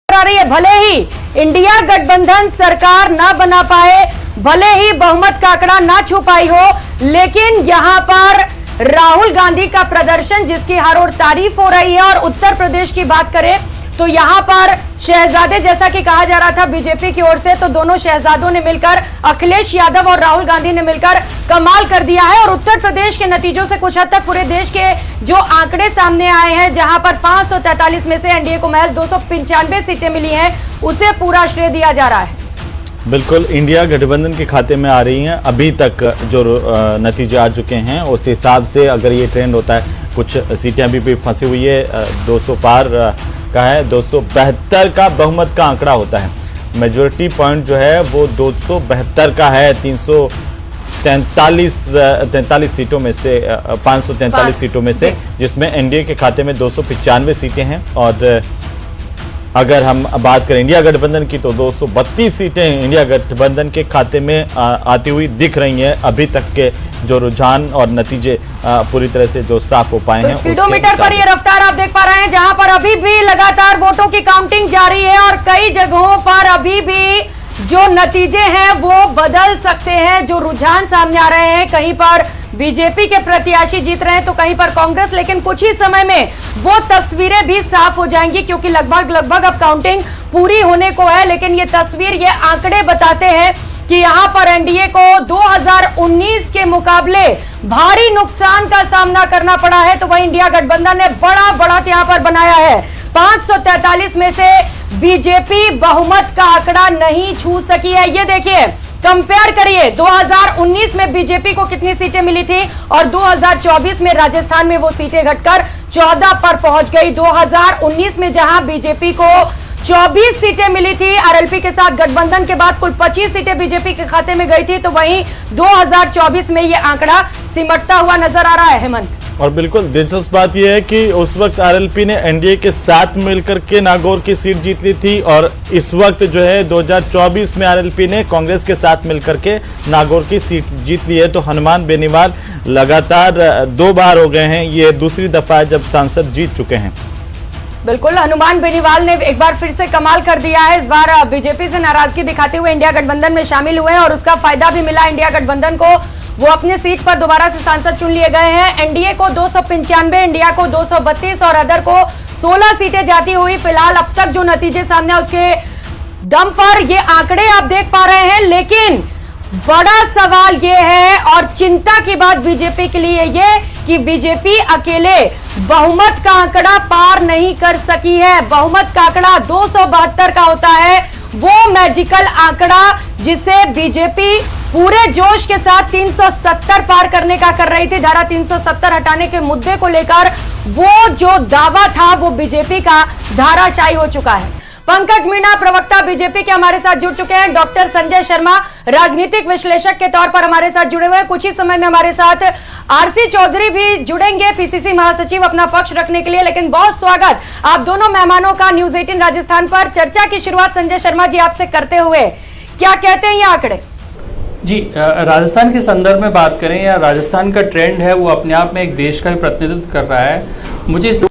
रही है। भले ही इंडिया गठबंधन सरकार ना बना पाए, भले ही बहुमत का आंकड़ा ना छू पाई हो, लेकिन यहां पर राहुल गांधी का प्रदर्शन जिसकी हर ओर तारीफ हो रही है। और उत्तर प्रदेश की बात करें तो यहां पर शहजादे जैसा कि कहा जा रहा था बीजेपी की ओर से, तो दोनों शहजादों ने मिलकर, अखिलेश यादव और राहुल गांधी ने मिलकर कमाल कर दिया है। और उत्तर प्रदेश के नतीजों से कुछ हद तक पूरे देश के जो आंकड़े सामने आए हैं, जहां पर 543 में से एनडीए को महज 295 सीटें मिली हैं, उसे पूरा श्रेय दिया जा रहा है। बिल्कुल, इंडिया गठबंधन के खाते में आ रही हैं। अभी तक जो नतीजे आ चुके हैं उस हिसाब से अगर ये ट्रेंड होता है, कुछ सीटें अभी भी फंसी हुई है। 200 पार का है, 272 का बहुमत का आंकड़ा होता है। मेजोरिटी पॉइंट जो है वो 272 का है। 343 सीटों में से 543 सीटों में से, जिसमें एनडीए के खाते में 295 सीटें हैं। और अगर हम बात करें इंडिया गठबंधन की तो 232 सीटें इंडिया गठबंधन के खाते में आती हुई दिख रही हैं। अभी तक के जो रुझान और नतीजे पूरी तरह से जो साफ हो पाए हैं, स्पीडोमीटर पर ये रफ्तार आप देख पा रहे हैं, जहां पर अभी भी लगातार वोटों की काउंटिंग जारी है और कई जगहों पर अभी भी जो नतीजे हैं वो बदल सकते हैं। जो रुझान सामने आ रहे हैं, कहीं पर बीजेपी के प्रत्याशी जीत रहे हैं तो कहीं पर कांग्रेस, लेकिन कुछ ही समय में वो तस्वीरें भी साफ हो जाएंगी क्योंकि लगभग अब काउंटिंग पूरी होने को है। लेकिन ये तस्वीर, ये आंकड़े बताते हैं कि यहां पर एनडीए को 2019 के मुकाबले भारी नुकसान का सामना करना पड़ा है, तो वहीं इंडिया गठबंधन ने बड़ा बढ़त यहां पर बनाया है। 543 में से बीजेपी बहुमत का आंकड़ा नहीं छू सकी है। ये देखिए, कंपेयर करिए 2019 में बीजेपी को कितनी सीटें मिली थी और 2024 में राजस्थान में वो सीटें घटकर 14 पर पहुंच गई। 2019 में जहां बीजेपी को 24 सीटें मिली थी, आरएलपी के साथ गठबंधन के बाद कुल 25 सीटें बीजेपी के खाते में गई थी, तो वहीं 2024 में यह आंकड़ा सिमटता हुआ नजर आ रहा है। हेमंत, और बिल्कुल दिलचस्प बात यह है कि उस वक्त आरएलपी ने एनडीए के साथ मिलकर के नागौर की सीट जीत ली थी और इस वक्त जो है 2024 में आरएलपी ने कांग्रेस के साथ मिलकर के नागौर की सीट जीत ली है। तो हनुमान बेनीवाल लगातार 2 बार हो गए हैं, ये दूसरी दफा है जब सांसद जीत चुके हैं। बिल्कुल, हनुमान बेनीवाल ने एक बार फिर से कमाल कर दिया है। इस बार बीजेपी से नाराजगी दिखाते हुए इंडिया गठबंधन में शामिल हुए हैं और उसका फायदा भी मिला इंडिया गठबंधन को। वो अपनी सीट पर दोबारा से सांसद चुन लिए गए हैं। एनडीए को 295, इंडिया को 232 और अदर को 16 सीटें जाती हुई फिलहाल अब तक जो नतीजे सामने उसके दम पर ये आंकड़े आप देख पा रहे हैं। लेकिन बड़ा सवाल ये है और चिंता की बात बीजेपी के लिए ये कि बीजेपी अकेले बहुमत का आंकड़ा पार नहीं कर सकी है। बहुमत का आंकड़ा 272 का होता है, वो मैजिकल आंकड़ा जिसे बीजेपी पूरे जोश के साथ 370 पार करने का कर रही थी। धारा 370 हटाने के मुद्दे को लेकर वो जो दावा था वो बीजेपी का धाराशायी हो चुका है। पंकज मीणा, प्रवक्ता बीजेपी के हमारे साथ जुड़ चुके हैं। डॉक्टर संजय शर्मा, राजनीतिक विश्लेषक के तौर पर हमारे साथ जुड़े हुए हैं। कुछ ही समय में हमारे साथ आरसी चौधरी भी जुड़ेंगे, पीसीसी महासचिव, अपना पक्ष रखने के लिए। लेकिन बहुत स्वागत आप दोनों मेहमानों का न्यूज 18 राजस्थान पर। चर्चा की शुरुआत संजय शर्मा जी आपसे करते हुए, क्या कहते हैं ये आंकड़े? जी राजस्थान के संदर्भ में बात करें या राजस्थान का ट्रेंड है वो अपने आप में एक देश का भी प्रतिनिधित्व कर रहा है। मुझे इस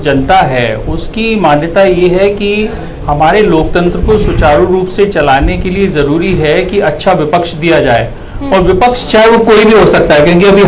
जनता है उसकी मान्यता ये है कि हमारे लोकतंत्र को सुचारू रूप से चलाने के लिए जरूरी है कि अच्छा विपक्ष दिया जाए, और विपक्ष चाहे वो कोई भी हो सकता है, क्योंकि अभी